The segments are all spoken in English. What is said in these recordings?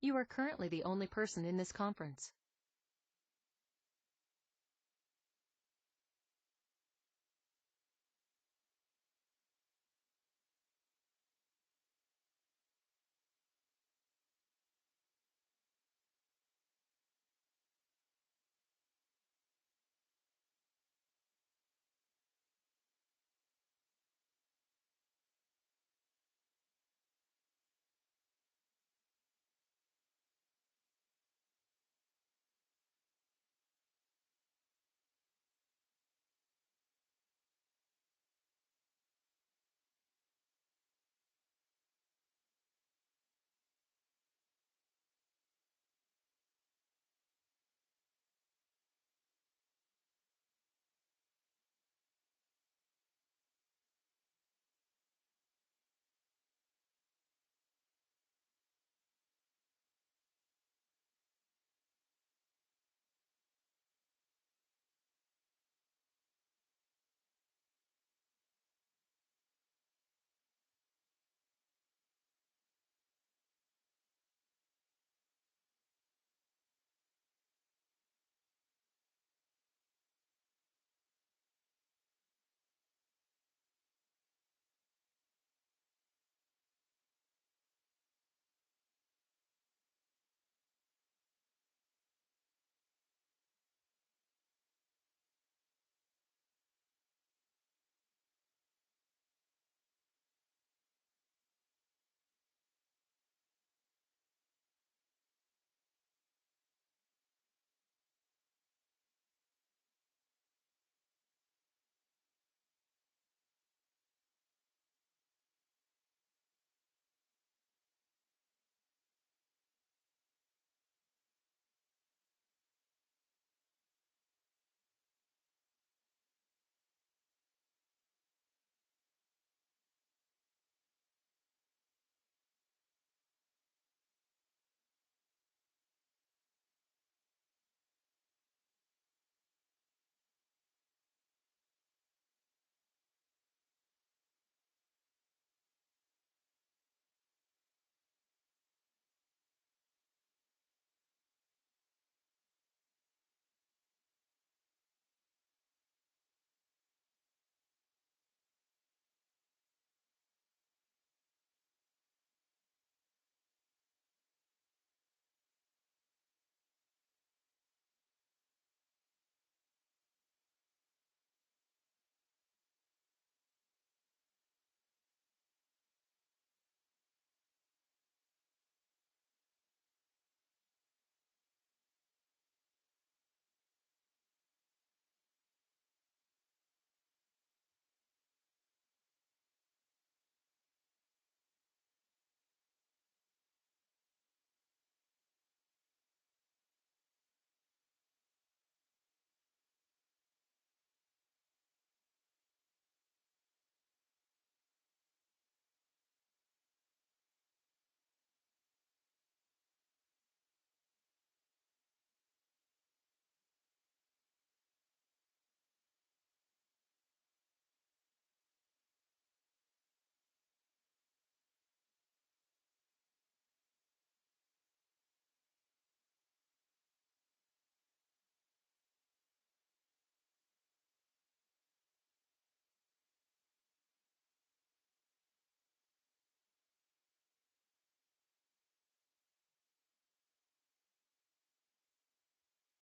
You are currently the only person in this conference.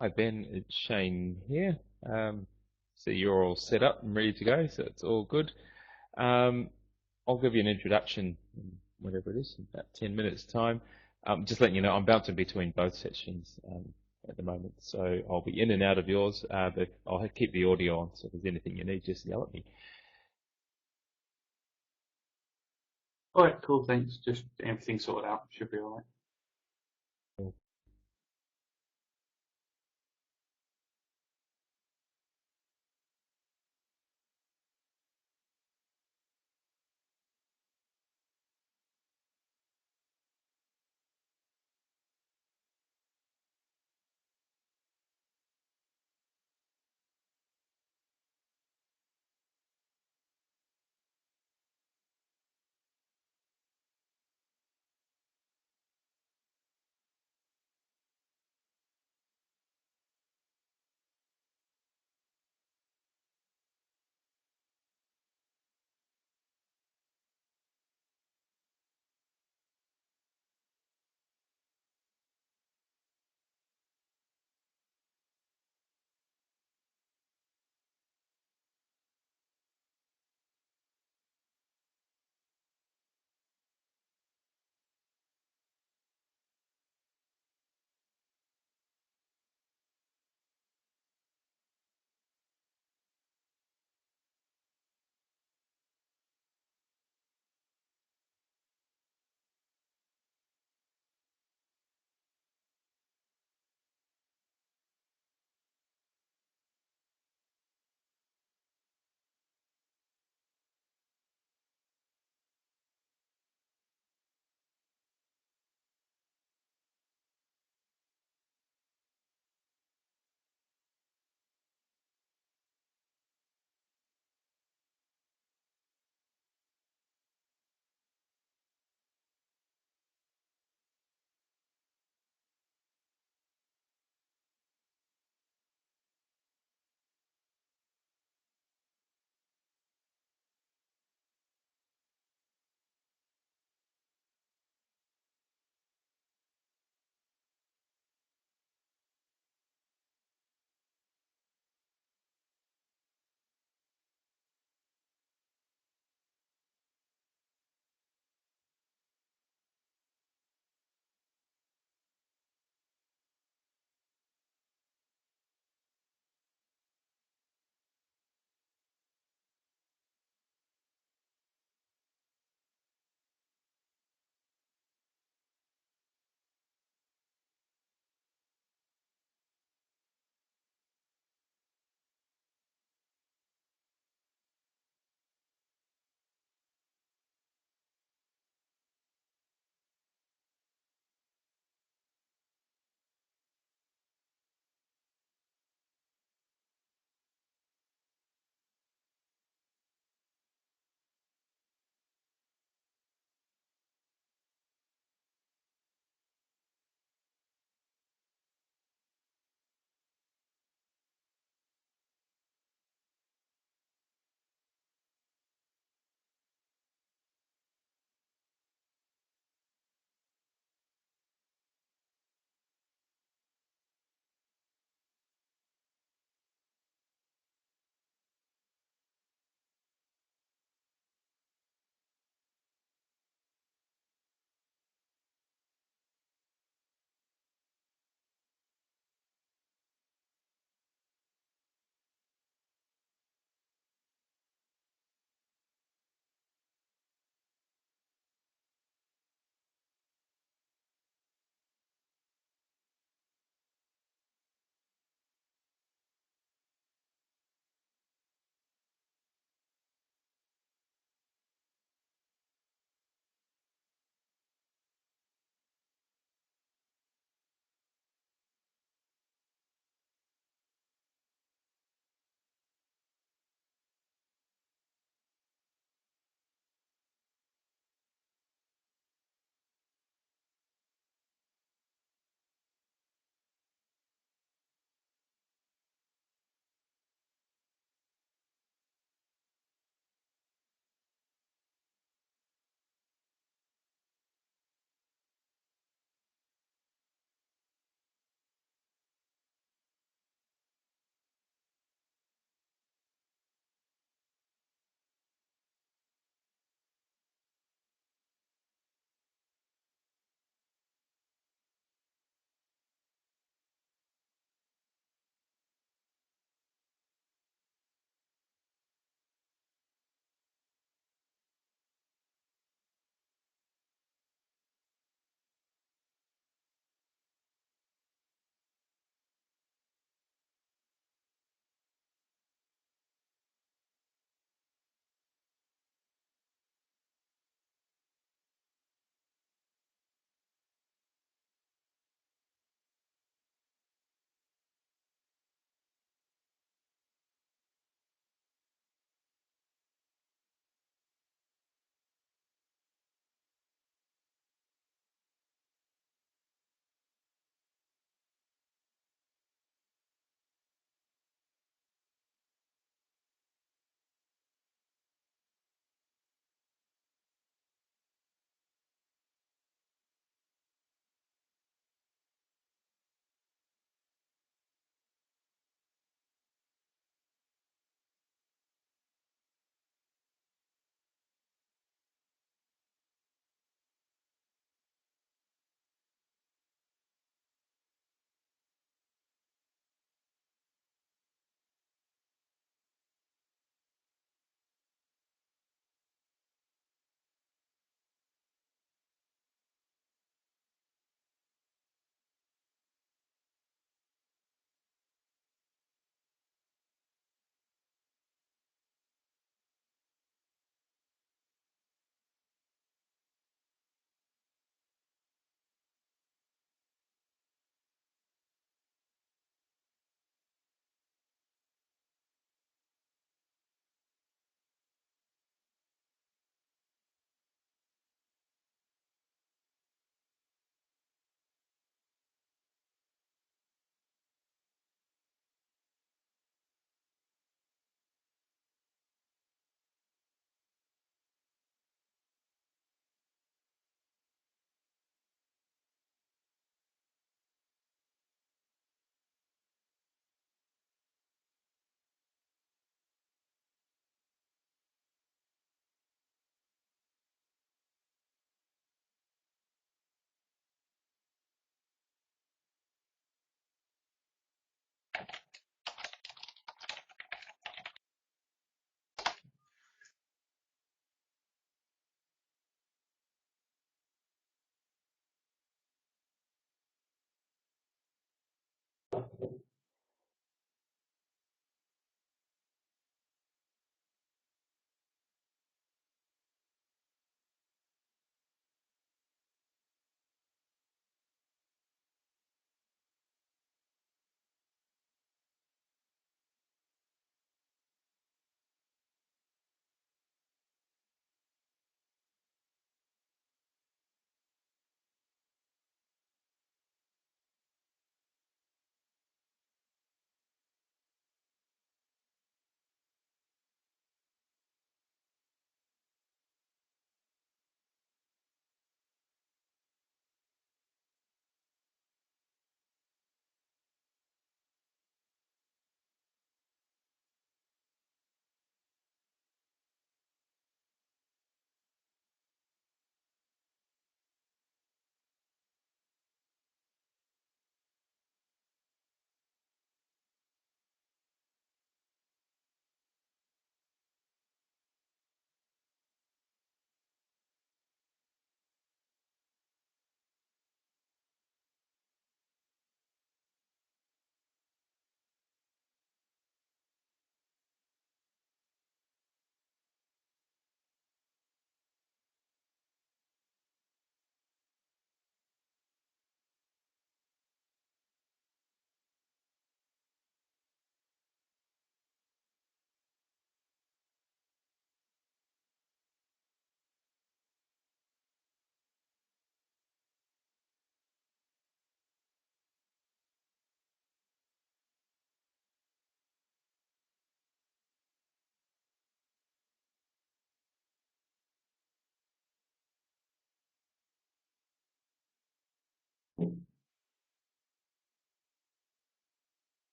Hi Ben, it's Shane here. So you're all set up and ready to go, so it's all good. I'll give you an introduction in whatever it is, in about 10 minutes time. Just letting you know, I'm bouncing between both sessions at the moment, so I'll be in and out of yours, but I'll keep the audio on, so if there's anything you need, just yell at me. All right, cool, thanks. Just everything sorted out. Should be all right.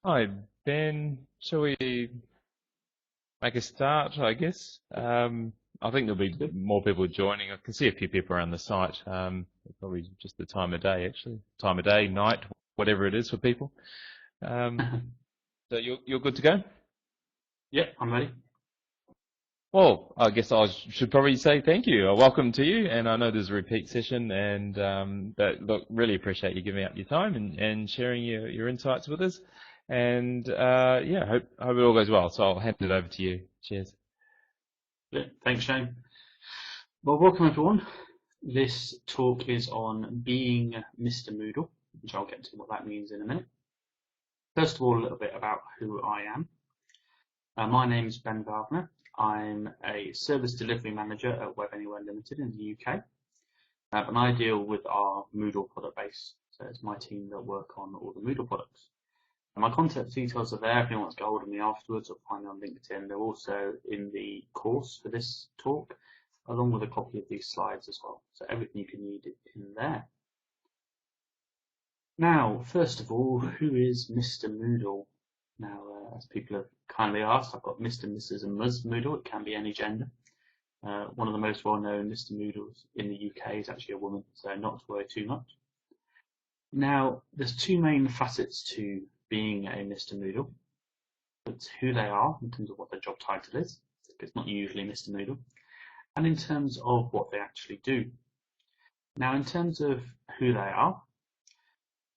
Hi, Ben. Shall we make a start, I guess? I think there'll be Good. more people joining. I can see a few people around the site. Probably just the time of day, actually. Time of day, night, whatever it is for people. Um, so you're good to go? Yeah, I'm ready. Well, I guess I should probably say thank you. Welcome to you. And I know there's a repeat session, and but look, really appreciate you giving up your time and sharing your insights with us. And yeah, hope it all goes well. So I'll hand it over to you. Cheers. Yeah, thanks, Shane. Well, welcome everyone. This talk is on being Mr Moodle, which I'll get to what that means in a minute. First of all, a little bit about who I am. My name is Ben Wagner. I'm a service delivery manager at Web Anywhere Limited in the UK, and I deal with our Moodle product base. So it's my team that work on all the Moodle products. And my contact details are there. If anyone wants to get hold of me afterwards or find me on LinkedIn, they're also in the course for this talk, along with a copy of these slides as well. So everything you can need in there. Now, first of all, who is Mr Moodle? Now, as people have kindly asked, I've got Mr, Mrs and Ms Moodle. It can be any gender. One of the most well-known Mr Moodles in the UK is actually a woman, so not to worry too much. Now, there's two main facets to being a Mr Moodle. It's who they are in terms of what their job title is. It's not usually Mr Moodle. And in terms of what they actually do. Now, in terms of who they are,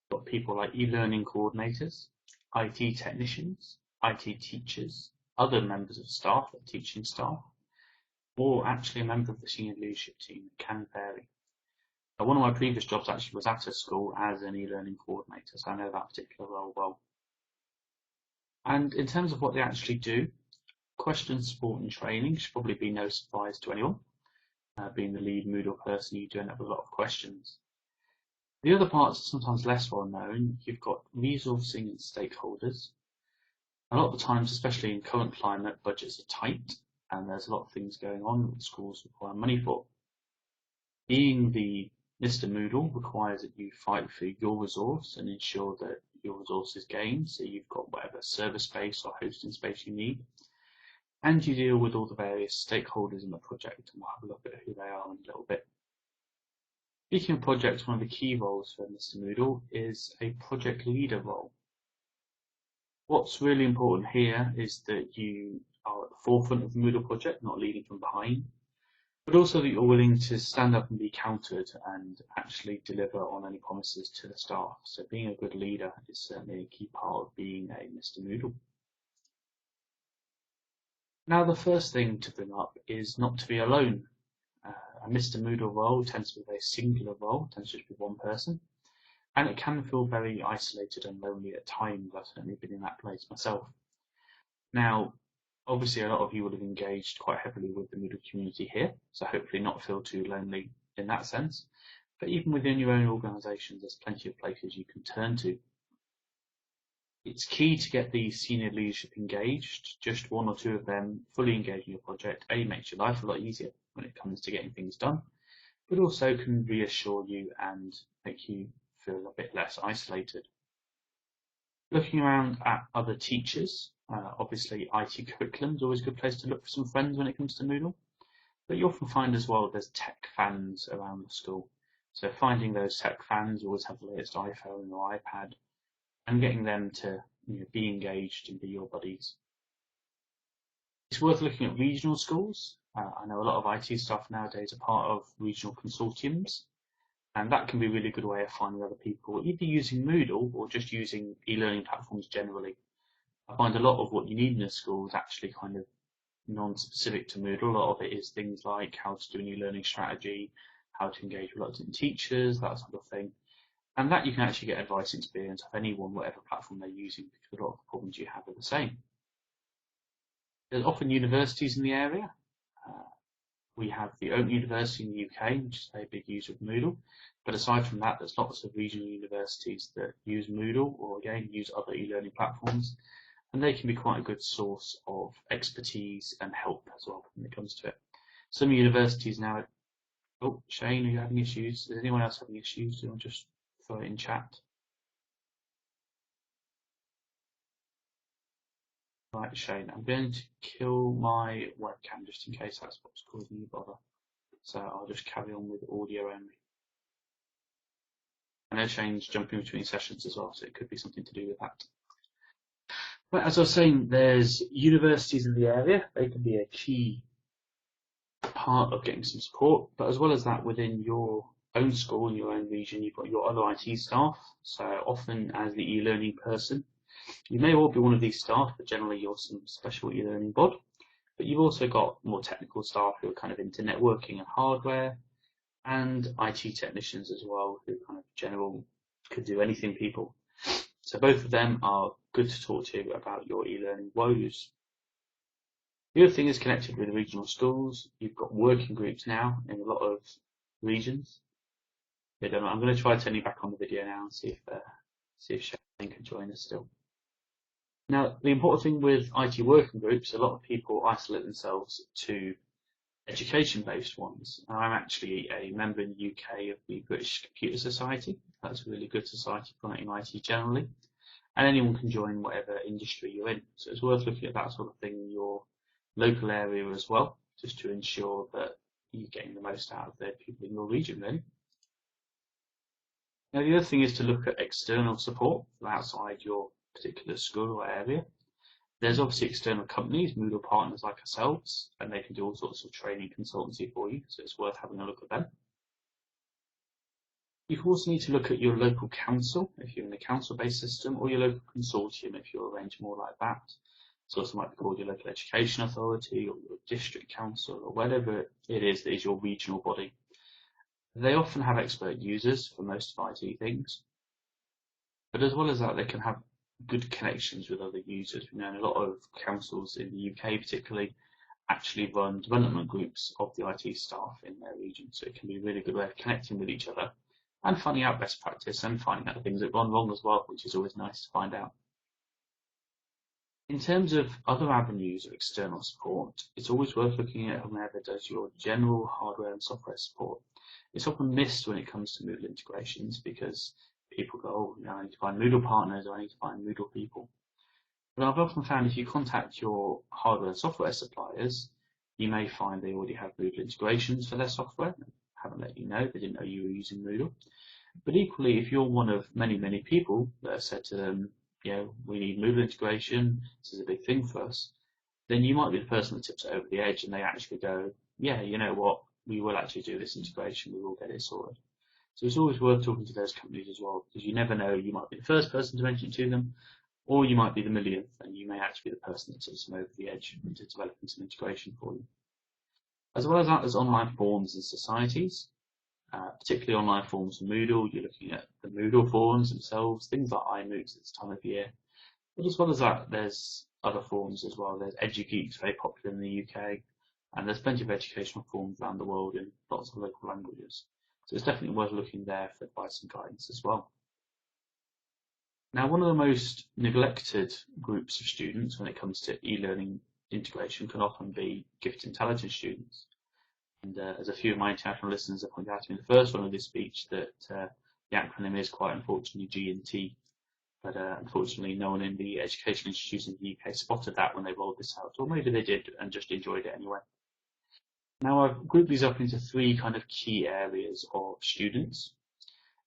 we've got people like e-learning coordinators, IT technicians, IT teachers, other members of staff, like teaching staff, or actually a member of the senior leadership team. It can vary. One of my previous jobs actually was at a school as an e-learning coordinator, so I know that particular role well. And in terms of what they actually do, question support and training should probably be no surprise to anyone. Being the lead Moodle person, you do end up with a lot of questions. The other parts are sometimes less well known. You've got resourcing and stakeholders. A lot of the times, especially in current climate, budgets are tight and there's a lot of things going on that schools require money for. Being the Mr Moodle requires that you fight for your resource and ensure that your resource is gained, so you've got whatever server space or hosting space you need. And you deal with all the various stakeholders in the project, and we'll have a look at who they are in a little bit. Speaking of projects, one of the key roles for Mr Moodle is a project leader role. What's really important here is that you are at the forefront of the Moodle project, not leading from behind, but also that you're willing to stand up and be counted and actually deliver on any promises to the staff. So being a good leader is certainly a key part of being a Mr Moodle. Now, the first thing to bring up is not to be alone. A Mr Moodle role tends to be a very singular role, tends to just be one person, and it can feel very isolated and lonely at times. I've certainly been in that place myself. Now, obviously a lot of you would have engaged quite heavily with the Moodle community here, so hopefully not feel too lonely in that sense. But even within your own organisations, there's plenty of places you can turn to. It's key to get the senior leadership engaged. Just one or two of them fully engaged in your project, A, makes your life a lot easier when it comes to getting things done, but also can reassure you and make you feel a bit less isolated. Looking around at other teachers, obviously IT curriculum is always a good place to look for some friends when it comes to Moodle, but you often find as well there's tech fans around the school. So finding those tech fans who always have the latest iPhone or iPad and getting them to be engaged and be your buddies. It's worth looking at regional schools. I know a lot of IT staff nowadays are part of regional consortiums, and that can be a really good way of finding other people, either using Moodle or just using e-learning platforms generally. I find a lot of what you need in a school is actually kind of non-specific to Moodle. A lot of it is things like how to do an e-learning strategy, how to engage reluctant teachers, that sort of thing. And that you can actually get advice and experience of anyone, whatever platform they're using, because a lot of the problems you have are the same. There's often universities in the area. We have the Open University in the UK, which is a very big user of Moodle. But aside from that, there's lots of regional universities that use Moodle or again use other e-learning platforms. And they can be quite a good source of expertise and help as well when it comes to it. Some universities now, oh, Shane, are you having issues? Is anyone else having issues? Do you want to just throw it in chat? Right, Shane, I'm going to kill my webcam just in case that's what's causing you bother. So I'll just carry on with audio only. I know Shane's jumping between sessions as well, so it could be something to do with that. But as I was saying, there's universities in the area. They can be a key part of getting some support, but as well as that, within your own school, in your own region, you've got your other IT staff. So often as the e-learning person, you may well be one of these staff, but generally you're some special e-learning bod. But you've also got more technical staff who are kind of into networking and hardware, and IT technicians as well, who kind of general could do anything people. So both of them are good to talk to about your e-learning woes. The other thing is connected with regional schools. You've got working groups now in a lot of regions. I don't know. I'm going to try turning back on the video now and see if Shane can join us still. Now, the important thing with IT working groups, a lot of people isolate themselves to education-based ones. I'm actually a member in the UK of the British Computer Society. That's a really good society promoting IT generally. And anyone can join whatever industry you're in. So it's worth looking at that sort of thing in your local area as well, just to ensure that you're getting the most out of the people in your region, really. Now, the other thing is to look at external support from outside your particular school or area. There's obviously external companies, Moodle partners like ourselves, and they can do all sorts of training consultancy for you, so it's worth having a look at them. You also need to look at your local council, if you're in a council-based system, or your local consortium, if you're arranged more like that. It also might be called your local education authority, or your district council, or whatever it is that is your regional body. They often have expert users for most of IT things, but as well as that, they can have good connections with other users. We know a lot of councils in the UK particularly actually run development groups of the IT staff in their region, so it can be a really good way of connecting with each other and finding out best practice and finding out things that have gone wrong as well, which is always nice to find out. In terms of other avenues of external support, it's always worth looking at whomever does your general hardware and software support. It's often missed when it comes to Moodle integrations because people go, oh, I need to find Moodle partners or I need to find Moodle people. But I've often found if you contact your hardware and software suppliers, you may find they already have Moodle integrations for their software. They haven't let you know, they didn't know you were using Moodle. But equally, if you're one of many, many people that have said to them, we need Moodle integration, this is a big thing for us, then you might be the person that tips it over the edge and they actually go, yeah, you know what, we will actually do this integration, we will get it sorted. So it's always worth talking to those companies as well, because you never know, you might be the first person to mention it to them, or you might be the millionth, and you may actually be the person that tips them over the edge into developing some integration for you. As well as that, there's online forums and societies, particularly online forums for Moodle. You're looking at the Moodle forums themselves, things like iMoot at this time of year. But as well as that, there's other forums as well. There's EduGeeks, very popular in the UK, and there's plenty of educational forums around the world in lots of local languages. So it's definitely worth looking there for advice and guidance as well. Now, one of the most neglected groups of students when it comes to e-learning integration can often be gifted intelligence students. And as a few of my international listeners have pointed out to me in the first one of this speech, that the acronym is quite unfortunately G&T. But unfortunately, no one in the education institutes in the UK spotted that when they rolled this out, or maybe they did and just enjoyed it anyway. Now, I've grouped these up into three kind of key areas of students.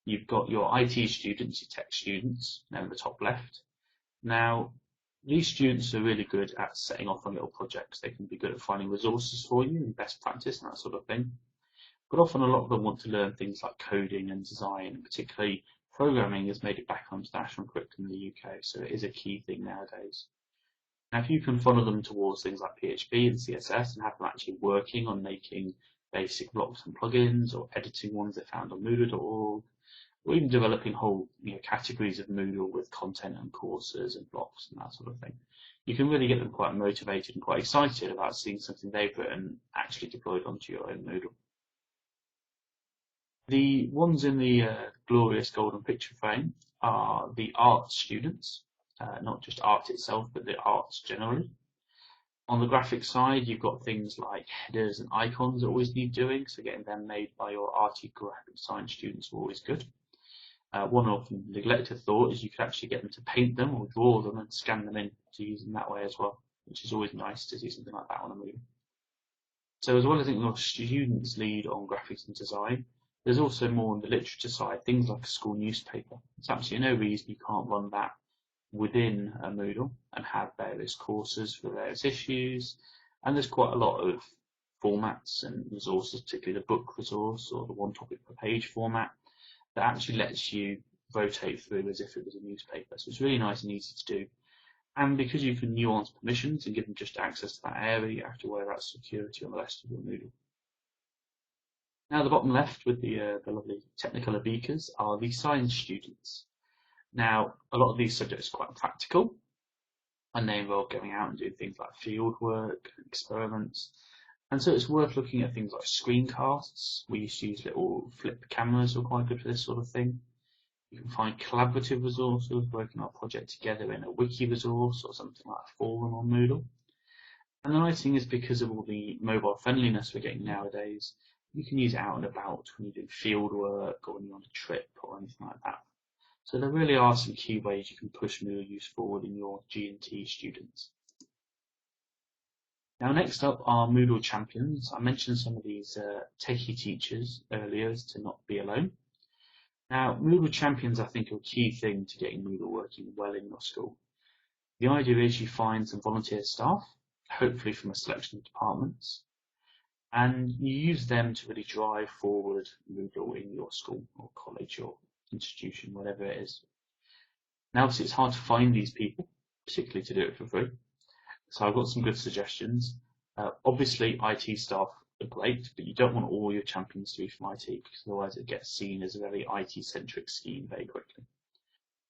You've got your IT students, your tech students, now in the top left. Now, these students are really good at setting off on little projects. They can be good at finding resources for you and best practice and that sort of thing. But often a lot of them want to learn things like coding and design, and particularly programming has made it back onto the national curriculum in the UK, so it is a key thing nowadays. Now, if you can funnel them towards things like PHP and CSS and have them actually working on making basic blocks and plugins, or editing ones they found on Moodle.org, or even developing whole categories of Moodle with content and courses and blocks and that sort of thing, you can really get them quite motivated and quite excited about seeing something they've written actually deployed onto your own Moodle. The ones in the glorious golden picture frame are the art students, not just art itself, but the arts generally. On the graphic side, you've got things like headers and icons that always need doing, so getting them made by your arty graphic science students are always good. One often neglected thought is you could actually get them to paint them or draw them and scan them in to use them that way as well, which is always nice to see something like that on a Moodle. So as well as your students lead on graphics and design, there's also more on the literature side, things like a school newspaper. There's absolutely no reason you can't run that within a Moodle and have various courses for various issues. And there's quite a lot of formats and resources, particularly the book resource or the one topic per page format, that actually lets you rotate through as if it was a newspaper. So it's really nice and easy to do. And because you can nuance permissions and give them just access to that area, you have to worry about security on the rest of your Moodle. Now the bottom left with the lovely Technicolor beakers are the science students. Now a lot of these subjects are quite practical and they involve going out and doing things like field work, experiments. And so it's worth looking at things like screencasts. We used to use little flip cameras who are quite good for this sort of thing. You can find collaborative resources, working on a project together in a wiki resource or something like a forum on Moodle. And the nice thing is because of all the mobile friendliness we're getting nowadays, you can use it out and about when you're doing field work or when you're on a trip or anything like that. So there really are some key ways you can push Moodle use forward in your G&T students. Now next up are Moodle champions. I mentioned some of these techie teachers earlier as to not be alone. Now Moodle champions I think are a key thing to getting Moodle working well in your school. The idea is you find some volunteer staff, hopefully from a selection of departments, and you use them to really drive forward Moodle in your school or college or institution, whatever it is. Now obviously it's hard to find these people, particularly to do it for free. So I've got some good suggestions. Obviously, IT staff are great, but you don't want all your champions to be from IT because otherwise it gets seen as a very IT-centric scheme very quickly.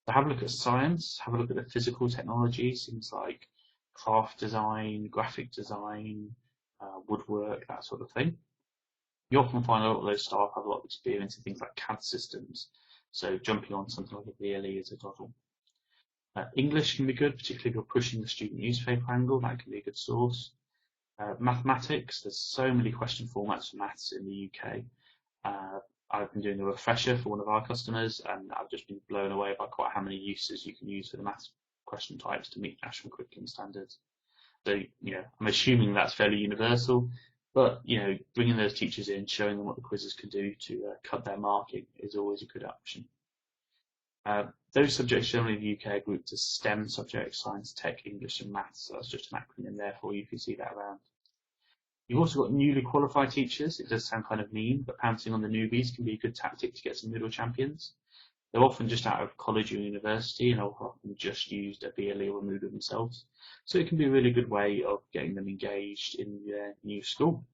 So have a look at science, have a look at the physical technologies, things like craft design, graphic design, woodwork, that sort of thing. You often find a lot of those staff have a lot of experience in things like CAD systems, so jumping on something like a VLE is a doddle. English can be good, particularly if you're pushing the student newspaper angle, that can be a good source. Mathematics, there's so many question formats for maths in the UK. I've been doing a refresher for one of our customers and I've just been blown away by quite how many uses you can use for the maths question types to meet national curriculum standards. So, I'm assuming that's fairly universal, but, bringing those teachers in, showing them what the quizzes can do to cut their marking is always a good option. Those subjects generally in the UK are grouped as STEM subjects, science, tech, English and maths. So that's just an acronym there for you if you see that around. You've also got newly qualified teachers. It does sound kind of mean, but pouncing on the newbies can be a good tactic to get some Moodle champions. They're often just out of college or university and often just used a VLE or a Moodle themselves. So it can be a really good way of getting them engaged in their new school.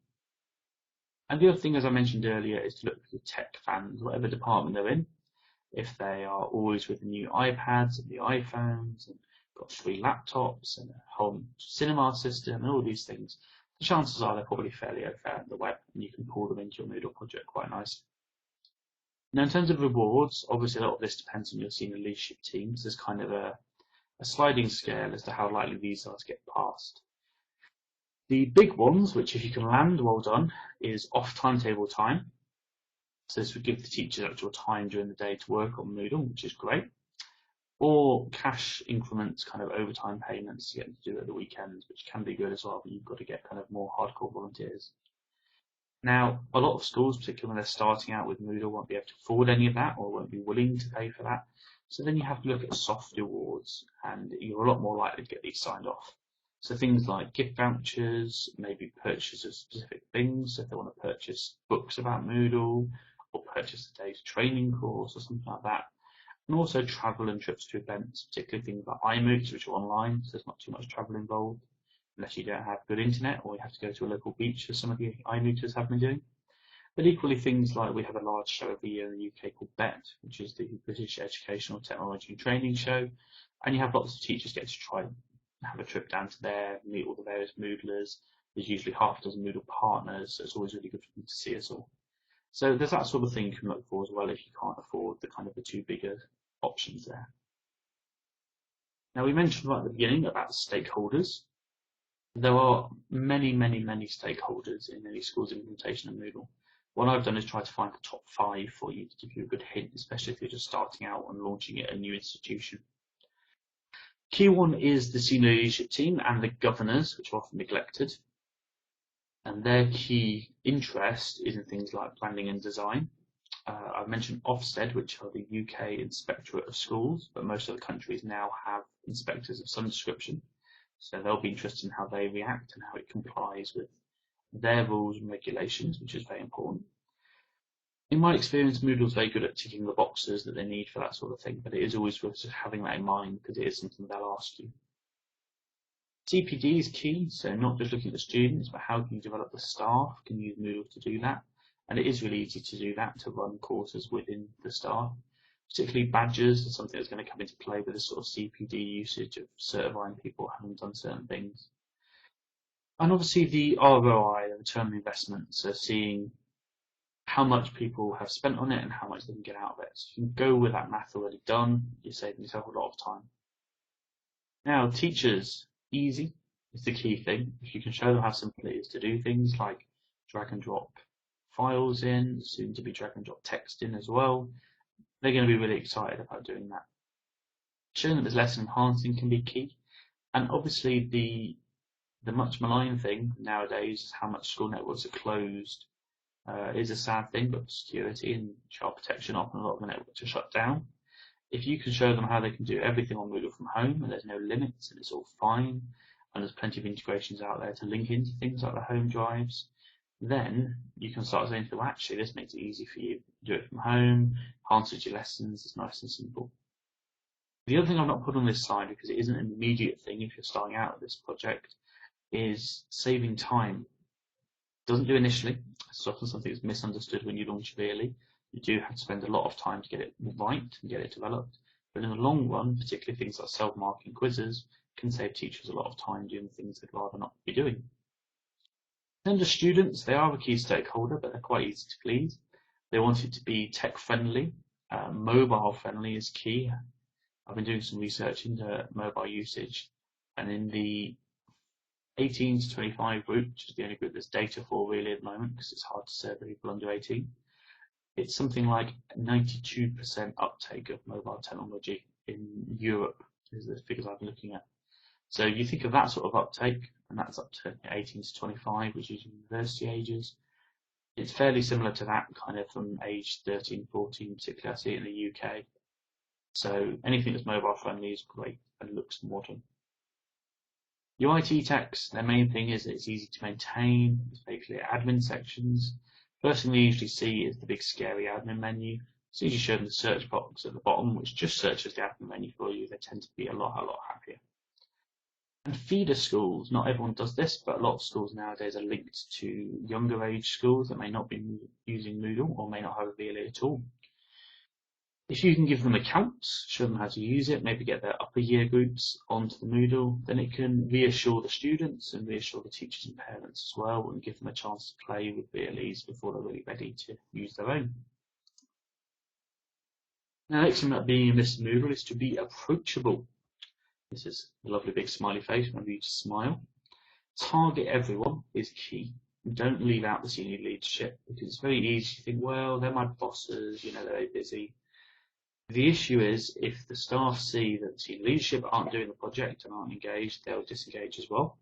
And the other thing, as I mentioned earlier, is to look for the tech fans, whatever department they're in. If they are always with the new iPads and the iPhones and got 3 laptops and a home cinema system and all these things, the chances are they're probably fairly okay on the web and you can pull them into your Moodle project quite nicely. Now in terms of rewards, obviously a lot of this depends on your senior leadership teams. There's kind of a sliding scale as to how likely these are to get passed. The big ones, which if you can land, well done, is off timetable time. So this would give the teachers actual time during the day to work on Moodle, which is great. Or cash increments, kind of overtime payments to get them to do it at the weekends, which can be good as well, but you've got to get kind of more hardcore volunteers. Now, a lot of schools, particularly when they're starting out with Moodle, won't be able to afford any of that or won't be willing to pay for that. So then you have to look at soft rewards and you're a lot more likely to get these signed off. So things like gift vouchers, maybe purchase of specific things, so if they want to purchase books about Moodle, or purchase a day's training course or something like that. And also travel and trips to events, particularly things like iMoot, which are online, so there's not too much travel involved, unless you don't have good internet or you have to go to a local beach, as some of the iMooters have been doing. But equally things like we have a large show every year in the UK called BET, which is the British Educational Technology and Training Show, and you have lots of teachers get to try and have a trip down to there, meet all the various Moodlers. There's usually half a dozen Moodle partners, so it's always really good for them to see us all. So there's that sort of thing you can look for as well if you can't afford the two bigger options there. Now we mentioned right at the beginning about the stakeholders. There are many stakeholders in any school's implementation of Moodle. What I've done is try to find the top 5 for you to give you a good hint, especially if you're just starting out and launching at a new institution. Key one is the senior leadership team and the governors, which are often neglected. And their key interest is in things like planning and design. I've mentioned Ofsted, which are the UK Inspectorate of Schools, but most other countries now have inspectors of some description. So they'll be interested in how they react and how it complies with their rules and regulations, which is very important. In my experience, Moodle is very good at ticking the boxes that they need for that sort of thing, but it is always worth just having that in mind because it is something they'll ask you. CPD is key, so not just looking at the students, but how can you develop the staff? Can you use Moodle to do that? And it is really easy to do that, to run courses within the staff. Particularly badges is something that's going to come into play with this sort of CPD usage of certifying people having done certain things. And obviously the ROI, the return on investment, so seeing how much people have spent on it and how much they can get out of it. So you can go with that math already done, you're saving yourself a lot of time. Now, teachers, easy is the key thing. If you can show them how simple it is to do things like drag and drop files in, soon to be drag and drop text in as well, they're going to be really excited about doing that. Showing them as lesson enhancing can be key. And obviously the much maligned thing nowadays is how much school networks are closed. It is a sad thing, but security and child protection, often a lot of the networks are shut down. If you can show them how they can do everything on Moodle from home and there's no limits and it's all fine and there's plenty of integrations out there to link into things like the home drives, then you can start saying to them, actually, this makes it easy for you. Do it from home, enhances your lessons, it's nice and simple. The other thing I've not put on this slide, because it isn't an immediate thing if you're starting out with this project, is saving time. Doesn't do initially. It's often something that's misunderstood when you launch VLE. You do have to spend a lot of time to get it right and get it developed. But in the long run, particularly things like self-marking quizzes, can save teachers a lot of time doing things they'd rather not be doing. In terms of students, they are a key stakeholder, but they're quite easy to please. They want it to be tech-friendly. Mobile-friendly is key. I've been doing some research into mobile usage, and in the 18 to 25 group, which is the only group there's data for really at the moment because it's hard to serve people under 18, it's something like 92% uptake of mobile technology in Europe is the figures I've been looking at. So you think of that sort of uptake, and that's up to 18 to 25, which is university ages. It's fairly similar to that kind of from age 13, 14, particularly I see it in the UK. So anything that's mobile friendly is great and looks modern. Your IT techs, their main thing is that it's easy to maintain. There's very clear admin sections. First thing they usually see is the big scary admin menu. As soon as you show them the search box at the bottom, which just searches the admin menu for you, they tend to be a lot happier. And feeder schools, not everyone does this, but a lot of schools nowadays are linked to younger age schools that may not be using Moodle or may not have a VLE at all. If you can give them accounts, show them how to use it, maybe get their upper year groups onto the Moodle, then it can reassure the students and reassure the teachers and parents as well, and give them a chance to play with VLEs before they're really ready to use their own. Now, the next thing about being a Mr Moodle is to be approachable. This is a lovely big smiley face, remember you to smile. Target everyone is key. Don't leave out the senior leadership, because it's very easy to think, well, they're my bosses, you know, they're very busy. The issue is if the staff see that the senior leadership aren't doing the project and aren't engaged, they'll disengage as well.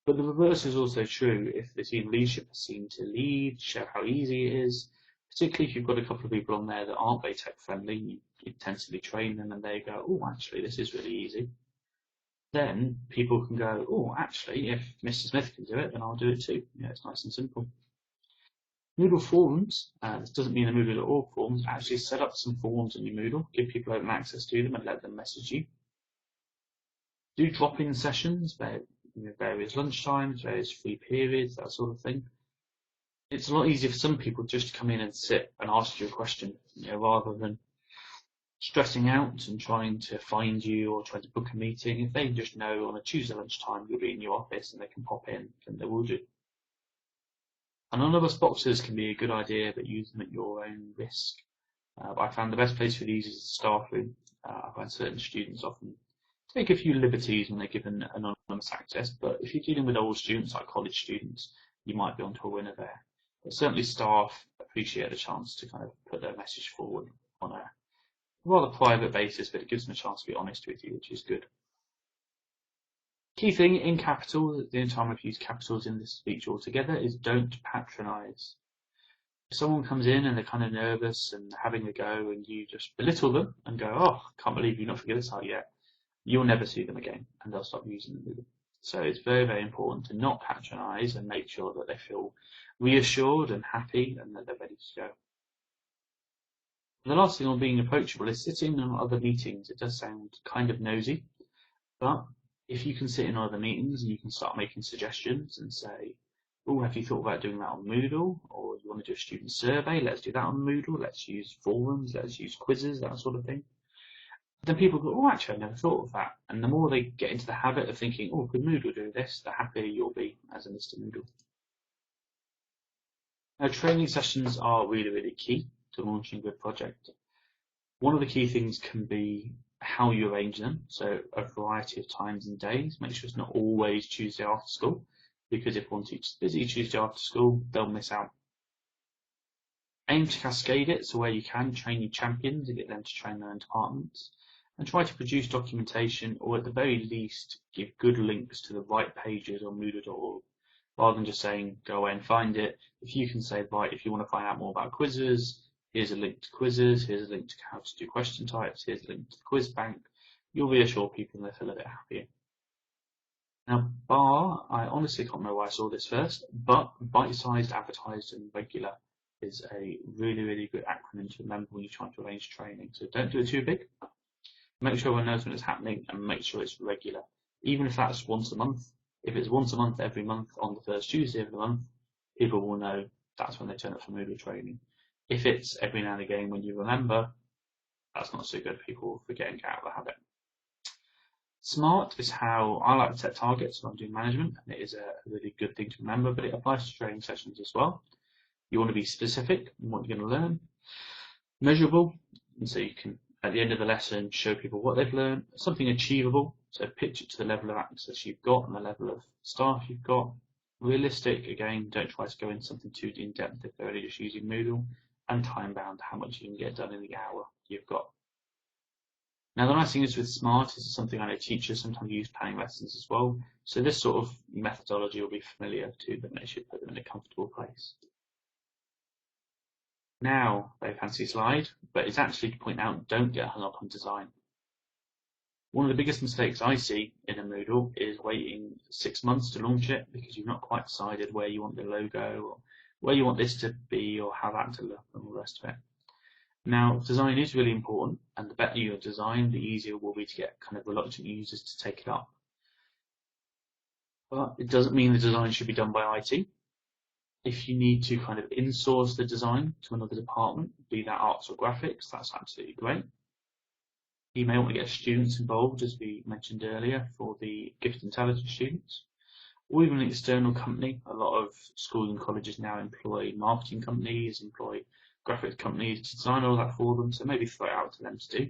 But the reverse is also true. If the senior leadership is seen to lead, show how easy it is, particularly if you've got a couple of people on there that aren't very tech friendly, you intensively train them and they go, oh, actually, this is really easy. Then people can go, oh, actually, if Mr Smith can do it, then I'll do it too. Yeah, it's nice and simple. Moodle forums, this doesn't mean the Moodle.org forums, actually set up some forums in your Moodle, give people open access to them and let them message you. Do drop-in sessions, various lunchtimes, various free periods, that sort of thing. It's a lot easier for some people just to come in and sit and ask you a question, rather than stressing out and trying to find you or trying to book a meeting. If they just know on a Tuesday lunchtime you'll be in your office and they can pop in, then they will do. Anonymous boxes can be a good idea, but use them at your own risk. I found the best place for these is the staff room. I find certain students often take a few liberties when they're given anonymous access, but if you're dealing with old students, like college students, you might be onto a winner there. But certainly staff appreciate the chance to kind of put their message forward on a rather private basis, but it gives them a chance to be honest with you, which is good. Key thing in capital, the only time I've used capitals in this speech altogether, is don't patronise. If someone comes in and they're kind of nervous and having a go and you just belittle them and go, oh, can't believe you've not figured this out yet, you'll never see them again and they'll stop using the Moodle. So it's very, very important to not patronise and make sure that they feel reassured and happy and that they're ready to go. The last thing on being approachable is sitting in other meetings. It does sound kind of nosy, but if you can sit in other meetings and you can start making suggestions and say, oh, have you thought about doing that on Moodle? Or you want to do a student survey? Let's do that on Moodle. Let's use forums. Let's use quizzes, that sort of thing. Then people go, oh, actually, I never thought of that. And the more they get into the habit of thinking, oh, could Moodle do this, the happier you'll be as a Mr Moodle. Now, training sessions are really, really key to launching a good project. One of the key things can be how you arrange them, so a variety of times and days. Make sure it's not always Tuesday after school, because if one teacher's busy Tuesday after school, they'll miss out. Aim to cascade it, so where you can, train your champions and get them to train their own departments, and try to produce documentation, or at the very least, give good links to the right pages on Moodle.org, rather than just saying, go away and find it. If you can say, right, if you want to find out more about quizzes, here's a link to quizzes, here's a link to how to do question types, here's a link to the quiz bank, you'll reassure people and they'll feel a bit happier. Now, I honestly can't remember why I saw this first, but bite-sized, advertised and regular is a really, really good acronym to remember when you're trying to arrange training. So don't do it too big. Make sure everyone knows when it's happening and make sure it's regular. Even if that's once a month, if it's once a month every month on the first Tuesday of the month, people will know that's when they turn up for Moodle training. If it's every now and again when you remember, that's not so good. People forget and get out of the habit. SMART is how I like to set targets when I'm doing management, and it is a really good thing to remember, but it applies to training sessions as well. You want to be specific in what you're going to learn. Measurable, and so you can, at the end of the lesson, show people what they've learned. Something achievable, so pitch it to the level of access you've got and the level of staff you've got. Realistic, again, don't try to go into something too in-depth if they're only just using Moodle. And time-bound, how much you can get done in the hour you've got. Now, the nice thing is with SMART is something I know teachers sometimes use planning lessons as well. So this sort of methodology will be familiar to them and it should put them in a comfortable place. Now, very fancy slide, but it's actually to point out, don't get hung up on design. One of the biggest mistakes I see in a Moodle is waiting 6 months to launch it because you've not quite decided where you want the logo or where you want this to be or how that to look and all the rest of it. Now, design is really important, and the better your design, the easier it will be to get kind of reluctant users to take it up. But it doesn't mean the design should be done by IT. If you need to kind of in-source the design to another department, be that arts or graphics, that's absolutely great. You may want to get students involved, as we mentioned earlier, for the gifted intelligence students, or even an external company. A lot of schools and colleges now employ marketing companies, employ graphic companies to design all that for them, so maybe throw it out to them to do.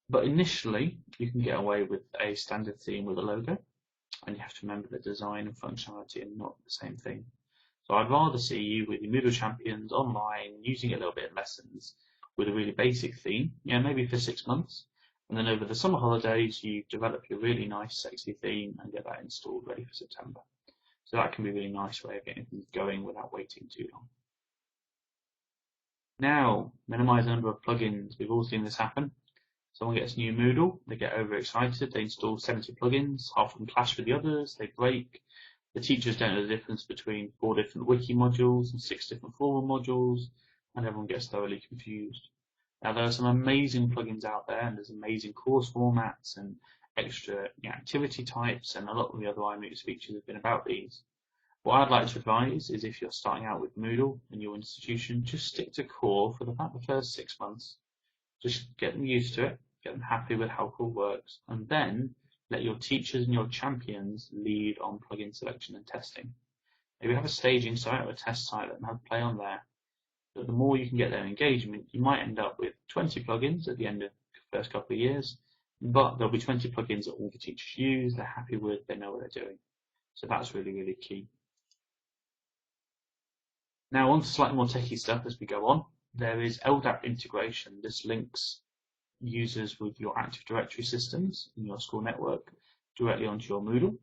But initially, you can get away with a standard theme with a logo, and you have to remember that design and functionality are not the same thing. So I'd rather see you with your Moodle champions online, using it a little bit in lessons, with a really basic theme, maybe for 6 months, and then over the summer holidays, you develop your really nice, sexy theme and get that installed ready for September. So that can be a really nice way of getting things going without waiting too long. Now, minimize the number of plugins. We've all seen this happen. Someone gets a new Moodle, they get overexcited, they install 70 plugins, half of them clash with the others, they break. The teachers don't know the difference between 4 different wiki modules and 6 different forum modules, and everyone gets thoroughly confused. Now, there are some amazing plugins out there, and there's amazing course formats and extra activity types, and a lot of the other iMoot features have been about these. What I'd like to advise is if you're starting out with Moodle in your institution, just stick to core for about the first 6 months. Just get them used to it, get them happy with how core works, and then let your teachers and your champions lead on plugin selection and testing. Maybe have a staging site or a test site and have play on there. But the more you can get their engagement, you might end up with 20 plugins at the end of the first couple of years, but there'll be 20 plugins that all the teachers use, they're happy with, they know what they're doing. So that's really, really key. Now on to slightly more techie stuff as we go on. There is LDAP integration. This links users with your Active Directory systems in your school network directly onto your Moodle.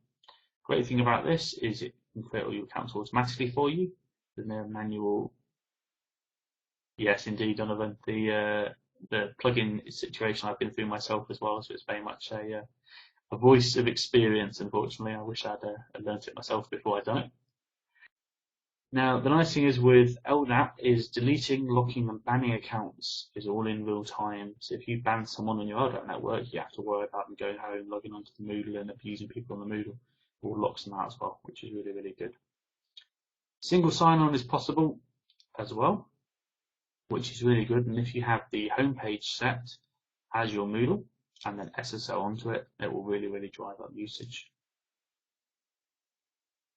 Great thing about this is it can create all your accounts automatically for you. There's no manual. Yes, indeed, Donovan. The plugin situation I've been through myself as well, so it's very much a voice of experience. Unfortunately, I wish I'd learnt it myself before I'd done it. Now, the nice thing is with LDAP is deleting, locking, and banning accounts is all in real time. So if you ban someone on your LDAP network, you have to worry about them going home, logging onto the Moodle, and abusing people on the Moodle. It all locks them out as well, which is really, really good. Single sign-on is possible as well, which is really good. And if you have the homepage set as your Moodle and then SSL onto it, it will really, really drive up usage.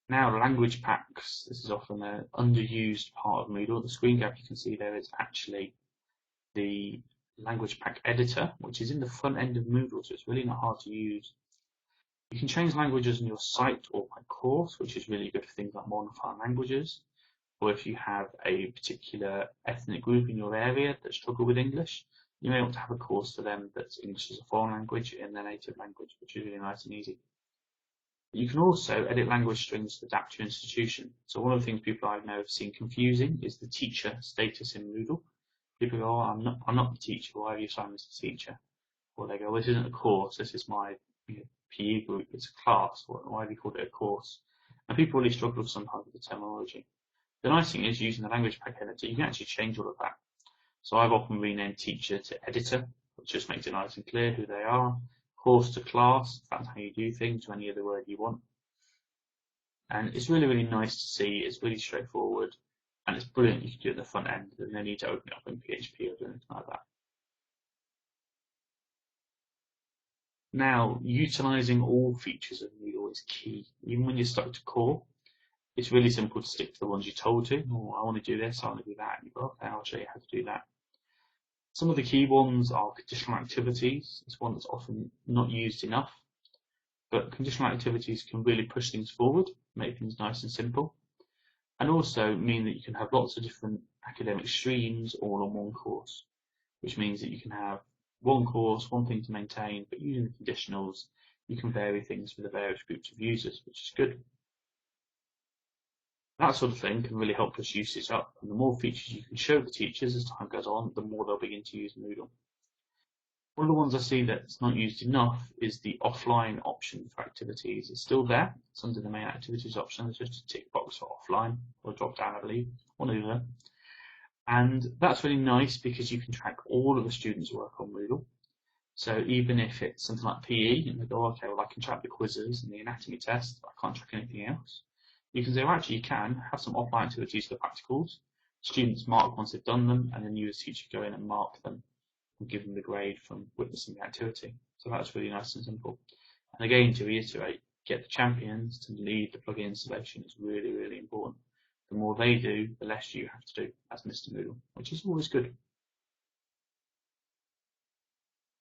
Now, language packs. This is often an underused part of Moodle. The screen grab you can see there is actually the language pack editor, which is in the front end of Moodle, so it's really not hard to use. You can change languages on your site or by course, which is really good for things like modern foreign languages. Or if you have a particular ethnic group in your area that struggle with English, you may want to have a course for them that's English as a foreign language in their native language, which is really nice and easy. You can also edit language strings to adapt to your institution. So one of the things people I know have seen confusing is the teacher status in Moodle. People go, oh, I'm not the teacher, why have you assigned me as a teacher? Or they go, well, this isn't a course, this is my PE group, it's a class, why have you called it a course? And people really struggle sometimes with the terminology. The nice thing is using the language pack editor, you can actually change all of that. So I've often renamed teacher to editor, which just makes it nice and clear who they are. Course to class, if that's how you do things, or any other word you want. And it's really, really nice to see. It's really straightforward, and it's brilliant. You can do it at the front end. There's no need to open it up in PHP or do anything like that. Now, utilizing all features of Moodle is key. Even when you're stuck to core, it's really simple to stick to the ones you're told to. Oh, I want to do this, I want to do that. And you go, okay, I'll show you how to do that. Some of the key ones are conditional activities. It's one that's often not used enough. But conditional activities can really push things forward, make things nice and simple, and also mean that you can have lots of different academic streams all on one course, which means that you can have one course, one thing to maintain, but using the conditionals, you can vary things for the various groups of users, which is good. That sort of thing can really help push usage up, and the more features you can show the teachers as time goes on, the more they'll begin to use Moodle. One of the ones I see that's not used enough is the offline option for activities. It's still there. It's under the main activities option. It's just a tick box for offline, or drop down, I believe, one or the other. And that's really nice because you can track all of the students' work on Moodle. So even if it's something like PE, and they go, okay, well, I can track the quizzes and the anatomy test, but I can't track anything else. You can say, well, actually, you can have some offline activities for practicals. Students mark once they've done them, and then you as a teacher go in and mark them and give them the grade from witnessing the activity. So that's really nice and simple. And again, to reiterate, get the champions to lead the plugin installation is really, really important. The more they do, the less you have to do as Mr Moodle, which is always good.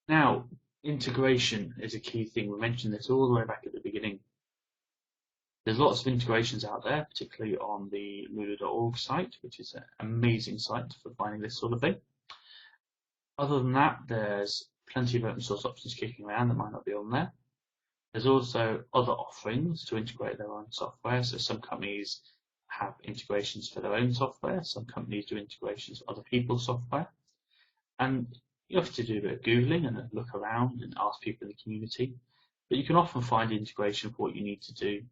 Now, integration is a key thing. We mentioned this all the way back at the beginning. There's lots of integrations out there, particularly on the Moodle.org site, which is an amazing site for finding this sort of thing. Other than that, there's plenty of open source options kicking around that might not be on there. There's also other offerings to integrate their own software. So some companies have integrations for their own software. Some companies do integrations for other people's software. And you have to do a bit of Googling and look around and ask people in the community. But you can often find integration for what you need to do,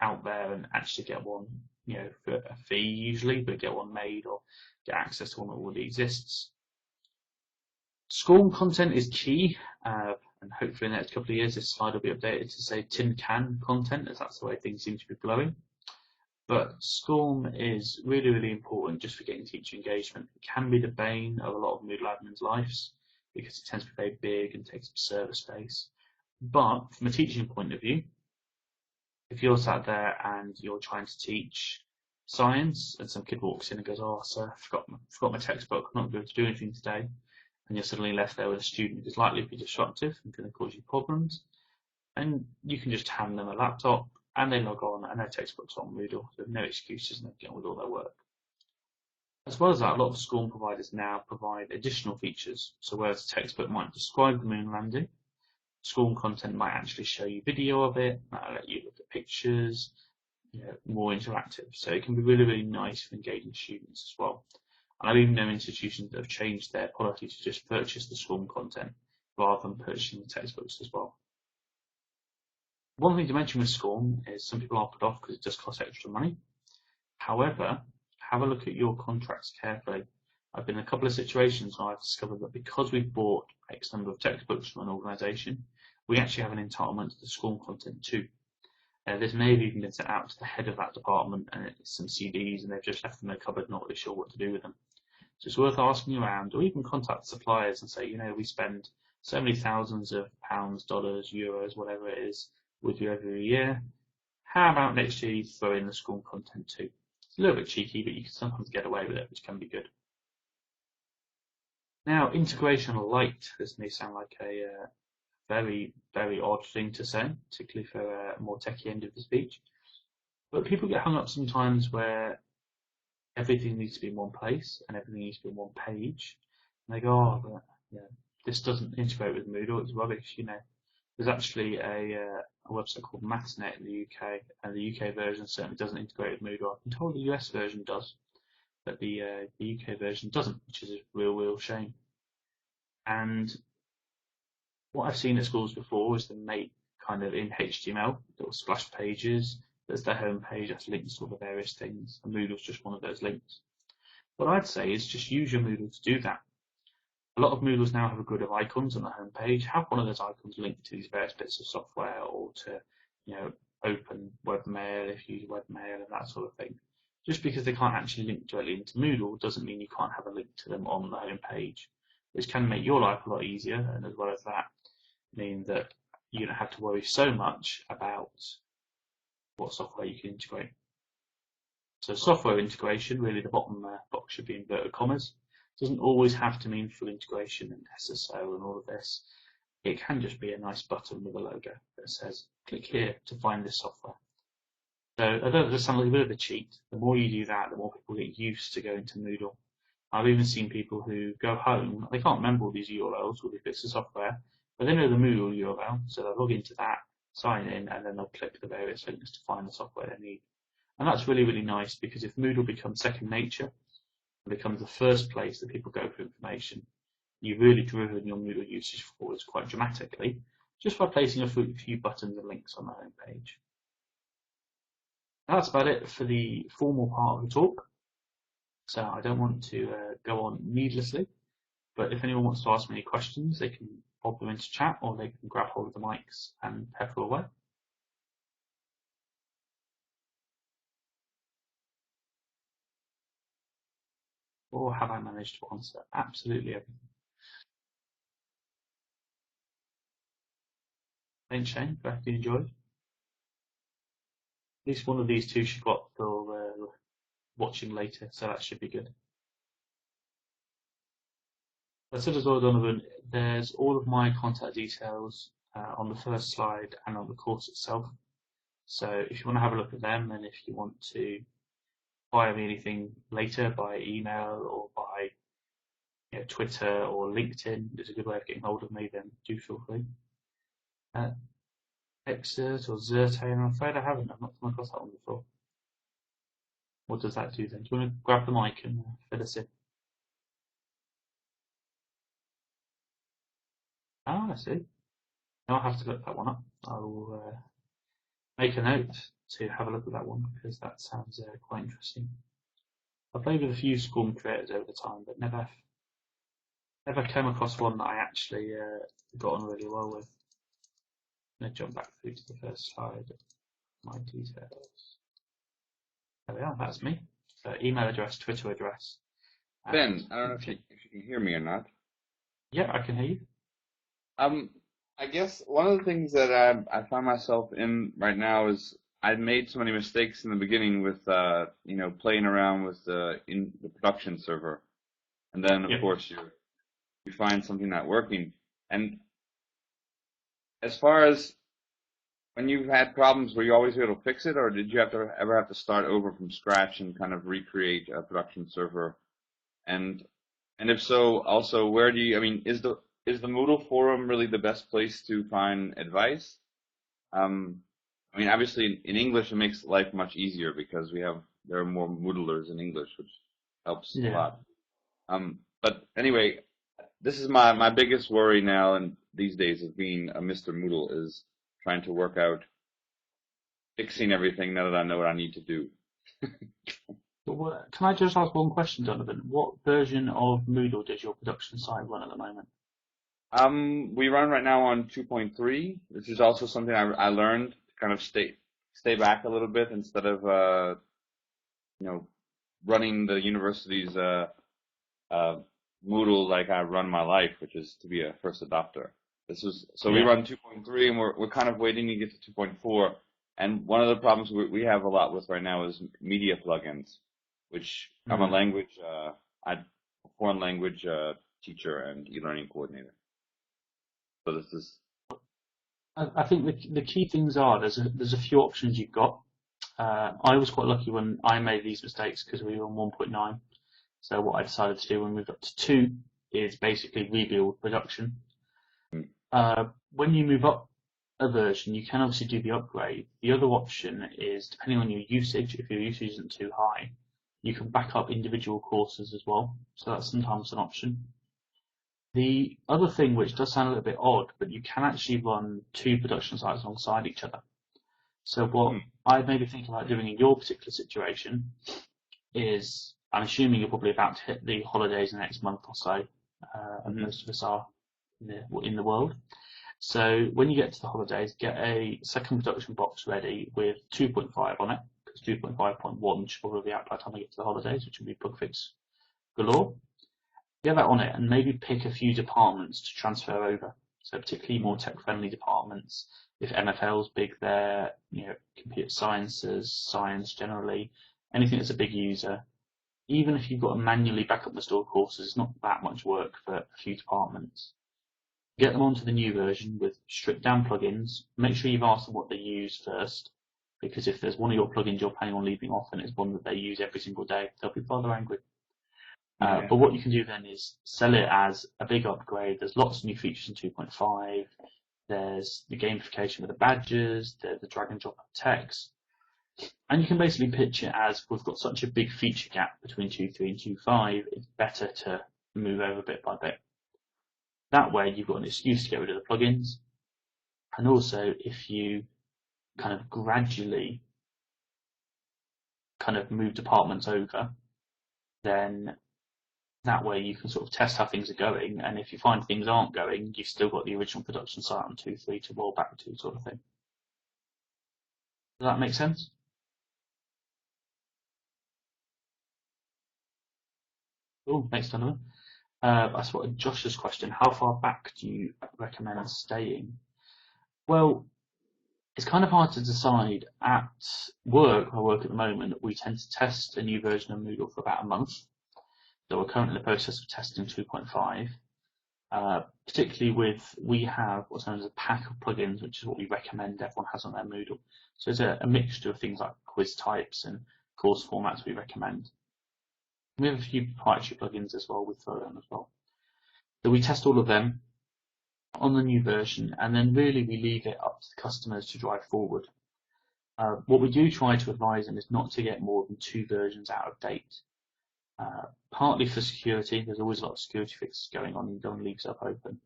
out there and actually get one, for a fee usually, but get one made or get access to one that already exists. School content is key, and hopefully in the next couple of years this slide will be updated to say tin can content, as that's the way things seem to be blowing. But SCORM is really, really important just for getting teacher engagement. It can be the bane of a lot of Moodle admins' lives because it tends to be very big and takes up server space. But from a teaching point of view, if you're sat there and you're trying to teach science and some kid walks in and goes, oh, sir, I forgot my textbook, I'm not going to do anything today, and you're suddenly left there with a student who's likely to be disruptive and going to cause you problems, and you can just hand them a laptop and they log on and their textbook's on Moodle. There's no excuses and they get on with all their work. As well as that, a lot of school providers now provide additional features. So whereas a textbook might describe the moon landing, school content might actually show you video of it, might let you look at pictures, more interactive. So it can be really, really nice for engaging students as well. And I've even known institutions that have changed their policy to just purchase the school content rather than purchasing the textbooks as well. One thing to mention with SCORM is some people are put off because it does cost extra money. However, have a look at your contracts carefully. I've been in a couple of situations where I've discovered that because we've bought X number of textbooks from an organisation, we actually have an entitlement to the SCORM content too. This may have even been sent out to the head of that department and it's some CDs and they've just left them in a cupboard, not really sure what to do with them. So it's worth asking around or even contact suppliers and say, we spend so many thousands of pounds, dollars, euros, whatever it is with you every year. How about next year you throw in the SCORM content too? It's a little bit cheeky, but you can sometimes get away with it, which can be good. Now, integration light. This may sound like a very, very odd thing to say, particularly for a more techie end of the speech. But people get hung up sometimes where everything needs to be in one place and everything needs to be on one page. And they go, oh, but, this doesn't integrate with Moodle, it's rubbish, There's actually a website called MathsNet in the UK, and the UK version certainly doesn't integrate with Moodle. I've been told the US version does, but the UK version doesn't, which is a real shame. And what I've seen at schools before is them make kind of in HTML little splash pages. There's their home page that's links to all the various things, and Moodle's just one of those links. What I'd say is just use your Moodle to do that. A lot of Moodles now have a grid of icons on the home page. Have one of those icons linked to these various bits of software or to, open webmail if you use webmail and that sort of thing. Just because they can't actually link directly into Moodle doesn't mean you can't have a link to them on the home page, which can make your life a lot easier, and as well as that, mean that you don't have to worry so much about what software you can integrate. So software integration, really the bottom box should be inverted commas. Doesn't always have to mean full integration and SSO and all of this. It can just be a nice button with a logo that says, click here to find this software. So although that sounds like a bit of a cheat, the more you do that, the more people get used to going to Moodle. I've even seen people who go home, they can't remember all these URLs or these bits of software, but they know the Moodle URL, so they'll log into that, sign in, and then they'll click the various links to find the software they need. And that's really, really nice because if Moodle becomes second nature, becomes the first place that people go for information, you've really driven your Moodle usage forwards quite dramatically just by placing a few buttons and links on the home page. That's about it for the formal part of the talk. So I don't want to go on needlessly, but if anyone wants to ask me any questions, they can pop them into chat or they can grab hold of the mics and pepper away. Or have I managed to answer absolutely everything? Thanks, Shane. Glad you enjoyed. At least one of these two should got for watching later, so that should be good. That's it as well, Donovan. There's all of my contact details on the first slide and on the course itself. So if you want to have a look at them, and if you want to fire me anything later by email or by Twitter or LinkedIn, it's a good way of getting hold of me, then do feel free. Exert or Zerte, and I'm afraid I haven't. I've not come across that one before. What does that do then? Do you want to grab the mic and fill us in? Ah, I see. Now I'll have to look that one up. I will make a note to have a look at that one because that sounds quite interesting. I've played with a few SCORM creators over the time, but never came across one that I actually got on really well with. I'm going to jump back through to the first slide. My details. There we are. That's me. So email address, Twitter address. Ben, I don't know if you can hear me or not. Yeah, I can hear you. I guess one of the things that I find myself in right now is I've made so many mistakes in the beginning with playing around with the production server, and then of course you find something not working. And as far as when you've had problems, were you always able to fix it, or did you ever have to start over from scratch and kind of recreate a production server And if so, also where do you? I mean, is the Moodle forum really the best place to find advice? I mean, obviously in English it makes life much easier because there are more Moodlers in English, which helps a lot. But anyway, this is my biggest worry now and these days of being a Mr. Moodle is trying to work out fixing everything now that I know what I need to do. Can I just ask one question, Donovan? What version of Moodle does your production site run at the moment? We run right now on 2.3. This is also something I learned to kind of stay back a little bit instead of running the university's Moodle like I run my life, which is to be a first adopter. We run 2.3, and we're kind of waiting to get to 2.4. And one of the problems we have a lot with right now is media plugins, which I'm a foreign language teacher and e-learning coordinator. So this is. I think the key things are there's a few options you've got. I was quite lucky when I made these mistakes because we were on 1.9. So what I decided to do when we got to 2 is basically rebuild production. When you move up a version, you can obviously do the upgrade. The other option is, depending on your usage, if your usage isn't too high, you can back up individual courses as well. So that's sometimes an option. The other thing, which does sound a little bit odd, but you can actually run 2 production sites alongside each other. So what I maybe think about doing in your particular situation is, I'm assuming you're probably about to hit the holidays in the next month or so, and most of us are in the world. So when you get to the holidays, get a second production box ready with 2.5 on it, because 2.5.1 should probably be out by the time I get to the holidays, which will be bug fix galore. Get that on it and maybe pick a few departments to transfer over. So particularly more tech-friendly departments. If MFL's big there, computer sciences, science generally, anything that's a big user. Even if you've got to manually back up the stored courses, it's not that much work for a few departments. Get them onto the new version with stripped down plugins. Make sure you've asked them what they use first, because if there's one of your plugins you're planning on leaving off and it's one that they use every single day, they'll be rather angry. But what you can do then is sell it as a big upgrade. There's lots of new features in 2.5. There's the gamification with the badges, the drag and drop of text. And you can basically pitch it as, we've got such a big feature gap between 2.3 and 2.5, it's better to move over bit by bit. That way you've got an excuse to get rid of the plugins. And also, if you kind of gradually kind of move departments over, then that way you can sort of test how things are going, and if you find things aren't going, you've still got the original production site on 2.3 to roll back to, sort of thing. Does that make sense? Oh, thanks, Donovan. I spotted Josh's question. How far back do you recommend staying? Well, it's kind of hard to decide. At work, where I work at the moment, we tend to test a new version of Moodle for about a month. So we're currently in the process of testing 2.5. Particularly we have what's known as a pack of plugins, which is what we recommend everyone has on their Moodle. So it's a mixture of things like quiz types and course formats we recommend. We have a few proprietary plugins as well we throw in as well. So we test all of them on the new version, and then really we leave it up to the customers to drive forward. What we do try to advise them is not to get more than 2 versions out of date. Partly for security, there's always a lot of security fixes going on, you don't want to leave stuff open.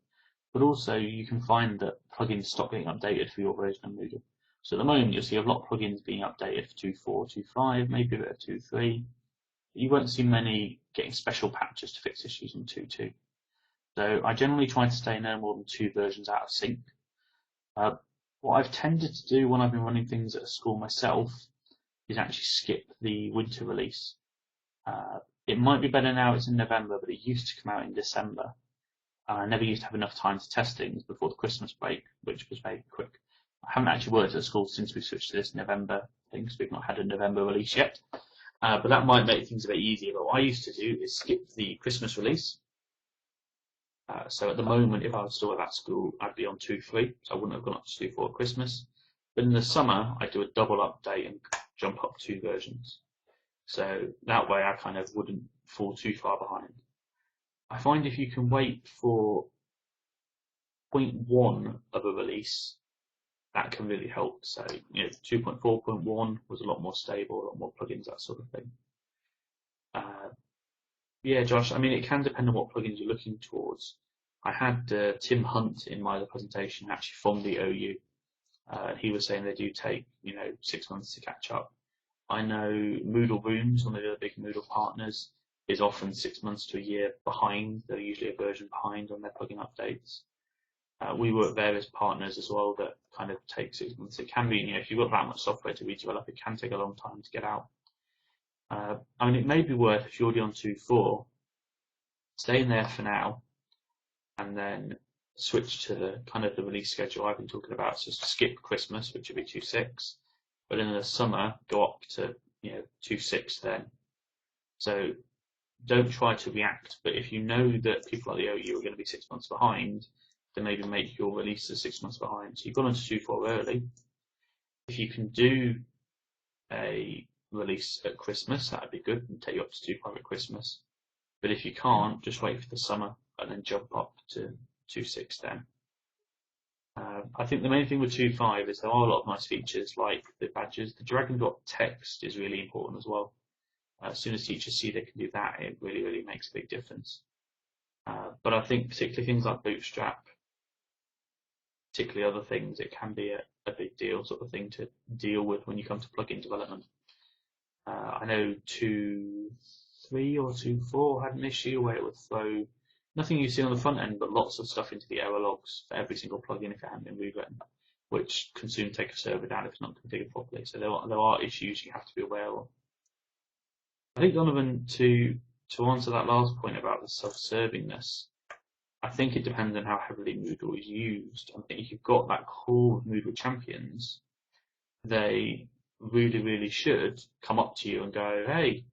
But also you can find that plugins stop getting updated for your version of Moodle. So at the moment you'll see a lot of plugins being updated for 2.4, 2.5, maybe a bit of 2.3. You won't see many getting special patches to fix issues on 2.2. So I generally try to stay no more than 2 versions out of sync. What I've tended to do when I've been running things at a school myself is actually skip the winter release. It might be better now it's in November, but it used to come out in December. I never used to have enough time to test things before the Christmas break, which was very quick. I haven't actually worked at a school since we switched to this November thing, so we've not had a November release yet. But that might make things a bit easier. But what I used to do is skip the Christmas release. So at the moment, if I was still at that school, I'd be on 2.3, so I wouldn't have gone up to 2.4 at Christmas. But in the summer, I do a double update and jump up 2 versions. So that way I kind of wouldn't fall too far behind. I find if you can wait for 0.1 of a release, that can really help. So, 2.4.1 was a lot more stable, a lot more plugins, that sort of thing. Yeah, Josh, I mean, it can depend on what plugins you're looking towards. I had Tim Hunt in my other presentation, actually from the OU. He was saying they do take, 6 months to catch up. I know Moodle Rooms, one of the other big Moodle partners, is often 6 months to a year behind. They're usually a version behind on their plugin updates. We work with various partners as well that kind of take 6 months. It can be, if you've got that much software to redevelop, it can take a long time to get out. I mean, it may be worth, if you're already on 2.4, staying there for now, and then switch to the kind of the release schedule I've been talking about. So skip Christmas, which would be 2.6, but in the summer go up to 2.6 then. So don't try to react, but if you know that people like the OU are going to be 6 months behind, then maybe make your releases 6 months behind. So you've gone on to 2.4 early. If you can do a release at Christmas, that would be good, and take you up to 2.5 at Christmas. But if you can't, just wait for the summer and then jump up to 2.6 then. I think the main thing with 2.5 is there are a lot of nice features like the badges. The drag and drop text is really important as well. As soon as teachers see they can do that, it really, really makes a big difference. But I think particularly things like Bootstrap, particularly other things, it can be a big deal sort of thing to deal with when you come to plugin development. I know 2.3 or 2.4 had an issue where it would throw nothing you see on the front end, but lots of stuff into the error logs for every single plugin if it hadn't been rewritten, which can soon take a server down if it's not configured properly. So there are issues you have to be aware of. I think, Donovan, to answer that last point about the self-servingness, I think it depends on how heavily Moodle is used. I think if you've got that core of Moodle champions, they really, really should come up to you and go, hey,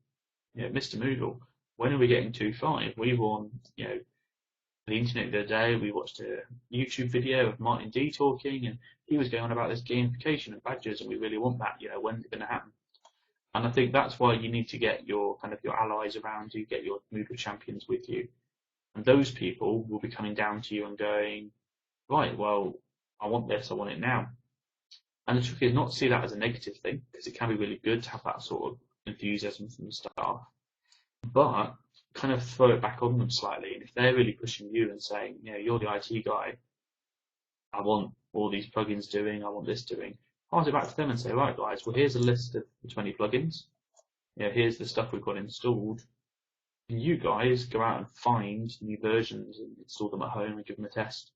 Mr Moodle, when are we getting 2.5? We were on, the internet the other day, we watched a YouTube video of Martin D talking, and he was going on about this gamification of badges, and we really want that, when's it going to happen? And I think that's why you need to get your allies around you, get your Moodle champions with you. And those people will be coming down to you and going, right, well, I want this, I want it now. And the trick is not to see that as a negative thing, because it can be really good to have that sort of enthusiasm from the staff, but kind of throw it back on them slightly. And if they're really pushing you and saying, you're the IT guy, I want all these plugins doing, I want this doing, pass it back to them and say, right guys, well here's a list of the 20 plugins, here's the stuff we've got installed, and you guys go out and find new versions and install them at home and give them a test.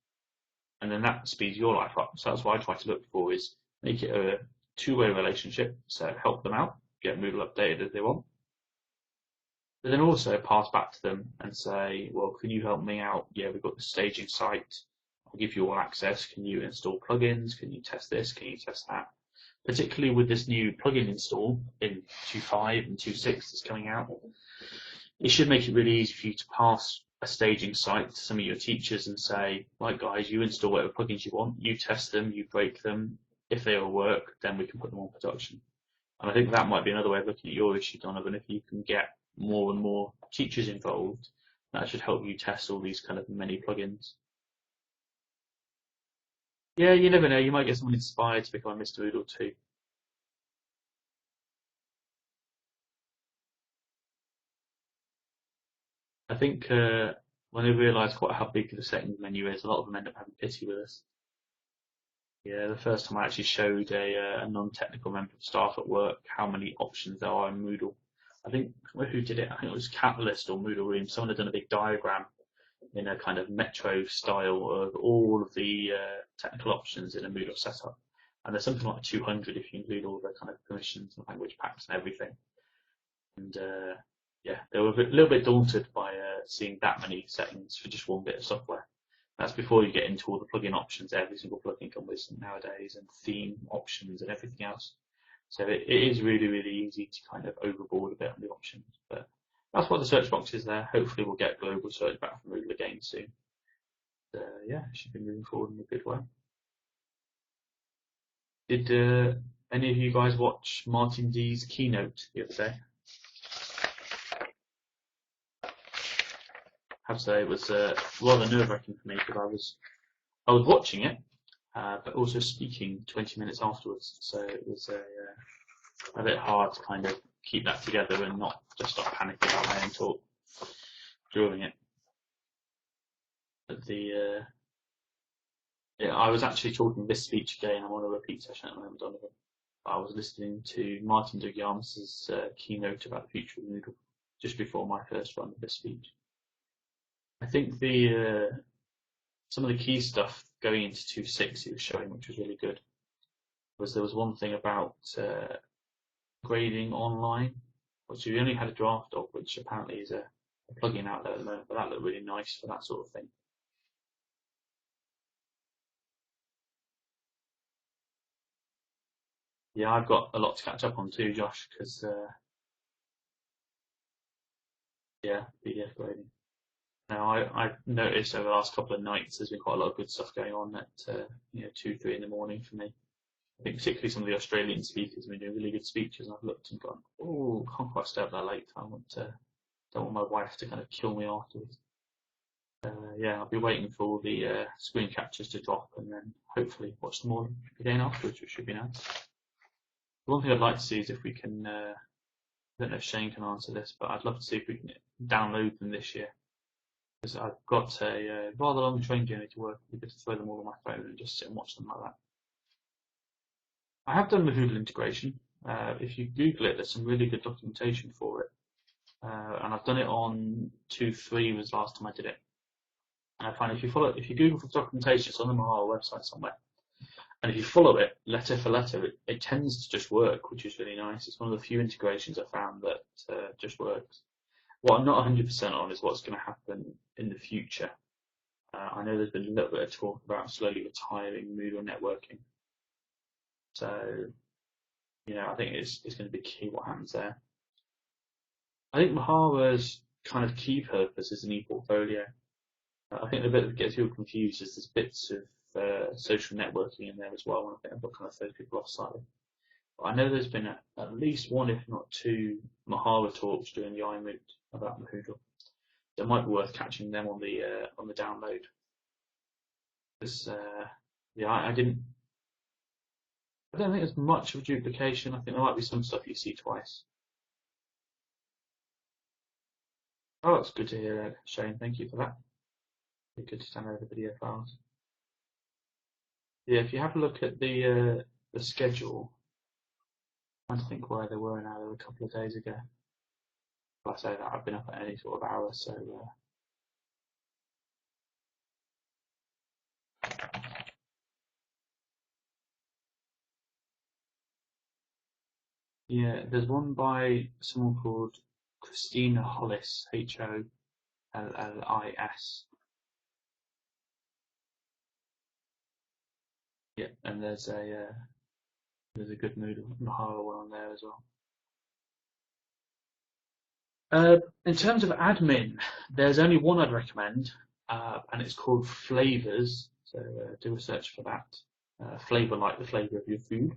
And then that speeds your life up. So that's what I try to look for, is make it a two-way relationship, so help them out, get Moodle updated as they want, but then also pass back to them and say, well, can you help me out? We've got the staging site, I'll give you all access, can you install plugins, can you test this, can you test that? Particularly with this new plugin install in 2.5 and 2.6 that's coming out, it should make it really easy for you to pass a staging site to some of your teachers and say, right guys, you install whatever plugins you want, you test them, you break them, if they all work, then we can put them on production. And I think that might be another way of looking at your issue, Donovan. If you can get more and more teachers involved, that should help you test all these kind of many plugins. Yeah, you never know, you might get someone inspired to become a Mr Moodle too. I think when they realise quite how big the settings menu is, a lot of them end up having pity with us. Yeah, the first time I actually showed a non-technical member of staff at work how many options there are in Moodle. I think, who did it? I think it was Catalyst or Moodle Room. Someone had done a big diagram in a kind of metro style of all of the technical options in a Moodle setup. And there's something like 200 if you include all the kind of permissions and language packs and everything. And yeah, they were a little bit daunted by seeing that many settings for just one bit of software. That's before you get into all the plugin options every single plugin comes with nowadays, and theme options and everything else. So it is really, really easy to kind of overboard a bit on the options. But that's what the search box is there. Hopefully we'll get global search back from Moodle again soon. Yeah, it should be moving forward in a good way. Did any of you guys watch Martin D's keynote the other day? have to say it was rather nerve-wracking for me because I was watching it, but also speaking 20 minutes afterwards. So it was a bit hard to kind of keep that together and not just start panicking about my own talk during it. But I was actually talking this speech again. I'm on a repeat session at the moment, Donovan. I was listening to Martin Douglas' keynote about the future of Moodle just before my first run of this speech. I think some of the key stuff going into 2.6 he was showing, which was really good, was there was one thing about grading online, which we only had a draft of, which apparently is a plugin out there at the moment, but that looked really nice for that sort of thing. Yeah, I've got a lot to catch up on too, Josh, because yeah, PDF grading. Now I've noticed over the last couple of nights there's been quite a lot of good stuff going on at 2, 3 in the morning for me. I think particularly some of the Australian speakers have been doing really good speeches, and I've looked and gone, oh, can't quite stay up that late. I don't want my wife to kind of kill me afterwards. Yeah, I'll be waiting for all the screen captures to drop, and then hopefully watch them all again afterwards, which should be nice. The one thing I'd like to see is if we can, I don't know if Shane can answer this, but I'd love to see if we can download them this year. Because I've got a rather long train journey to work. It'd be good to throw them all on my phone and just sit and watch them like that. I have done the Moodle integration. If you Google it, there's some really good documentation for it. And I've done it on 2.3 was the last time I did it. And I find if you Google for documentation, it's on the Mahara website somewhere. And if you follow it letter for letter, it tends to just work, which is really nice. It's one of the few integrations I found that just works. What I'm not 100% on is what's going to happen in the future. I know there's been a little bit of talk about slowly retiring Moodle networking. So, I think it's going to be key what happens there. I think Mahara's kind of key purpose is an e-portfolio. I think the bit that gets people confused is there's bits of social networking in there as well, and I think I've got kind of throw people off slightly. But I know there's been at least one, if not two, Mahara talks during the iMoot about Moodle. So it might be worth catching them on the download. Because I don't think there's much of a duplication. I think there might be some stuff you see twice. Oh, that's good to hear, Shane. Thank you for that. Be good to download the video files. Yeah, if you have a look at the schedule, I'm trying to think where they were now. They were a couple of days ago. If I say that, I've been up at any sort of hour, so. Yeah, there's one by someone called Christina Hollis, Hollis. Yeah, and there's a good Moodle Mahara one on there as well. In terms of admin, there's only one I'd recommend, and it's called Flavors. So do a search for that. Flavor like the flavor of your food.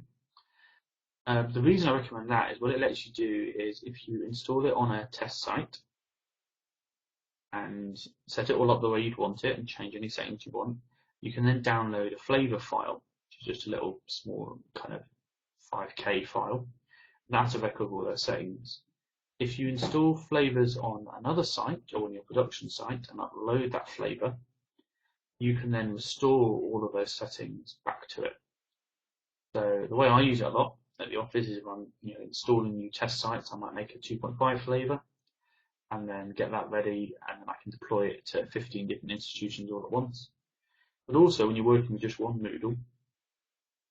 The reason I recommend that is what it lets you do is if you install it on a test site and set it all up the way you'd want it and change any settings you want, you can then download a flavor file, which is just a little small kind of 5K file. That's a record of all those settings. If you install flavors on another site or on your production site and upload that flavor, you can then restore all of those settings back to it. So the way I use it a lot at the office is if I'm installing new test sites, I might make a 2.5 flavor and then get that ready, and then I can deploy it to 15 different institutions all at once. But also when you're working with just one Moodle,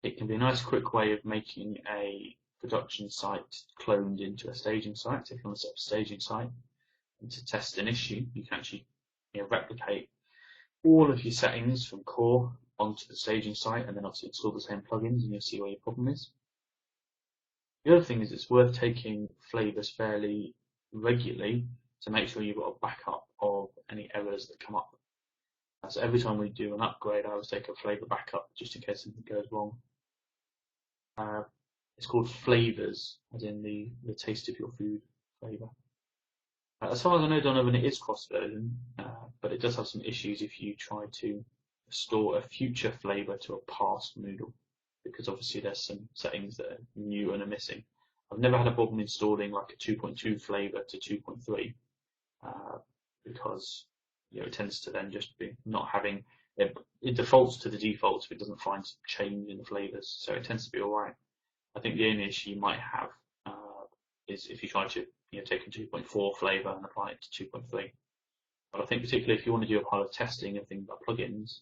it can be a nice quick way of making a production site cloned into a staging site. So if you want to set up a staging site and to test an issue, you can actually replicate all of your settings from core onto the staging site, and then obviously install the same plugins, and you'll see where your problem is. The other thing is it's worth taking flavors fairly regularly to make sure you've got a backup of any errors that come up. So every time we do an upgrade, I always take a flavor backup just in case something goes wrong. It's called Flavors, as in the taste of your food flavor. As far as I know, Donovan, it is cross-version, but it does have some issues if you try to restore a future flavor to a past Moodle, because obviously there's some settings that are new and are missing. I've never had a problem installing like a 2.2 flavor to 2.3, because it tends to then just be not having it defaults to the defaults if it doesn't find change in the flavors, so it tends to be all right. I think the only issue you might have is if you try to take a 2.4 flavor and apply it to 2.3. But I think particularly if you want to do a pile of testing and things like plugins,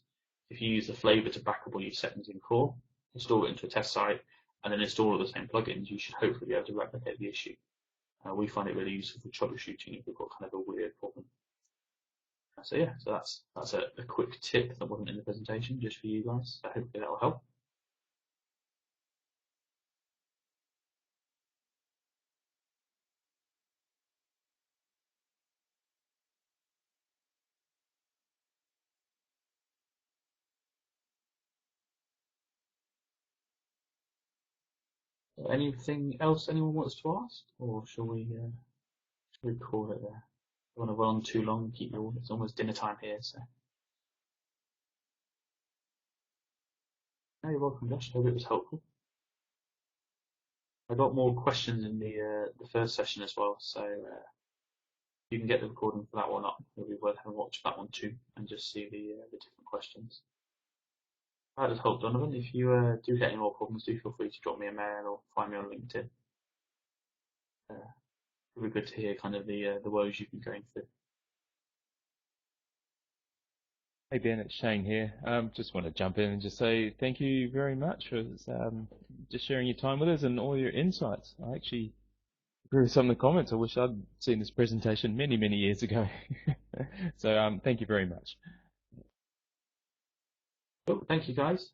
if you use the flavor to back up all your settings in core, install it into a test site, and then install all the same plugins, you should hopefully be able to replicate the issue. We find it really useful for troubleshooting if we've got kind of a weird problem. So yeah, so that's a quick tip that wasn't in the presentation, just for you guys. So hopefully that will help. Anything else anyone wants to ask, or shall we call it there? I don't want to run on too long and keep you all. It's almost dinner time here, so. No, you're welcome, Josh. I hope it was helpful. I got more questions in the first session as well, so you can get the recording for that one up. It'll be worth having a watch that one too, and just see the different questions. That has helped, Donovan. If you do get any more problems, do feel free to drop me a mail or find me on LinkedIn. It'll be good to hear kind of the woes you've been going through. Hey Ben, it's Shane here. Just want to jump in and just say thank you very much for just sharing your time with us and all your insights. I actually agree with some of the comments. I wish I'd seen this presentation many, many years ago. So thank you very much. Well, thank you, guys.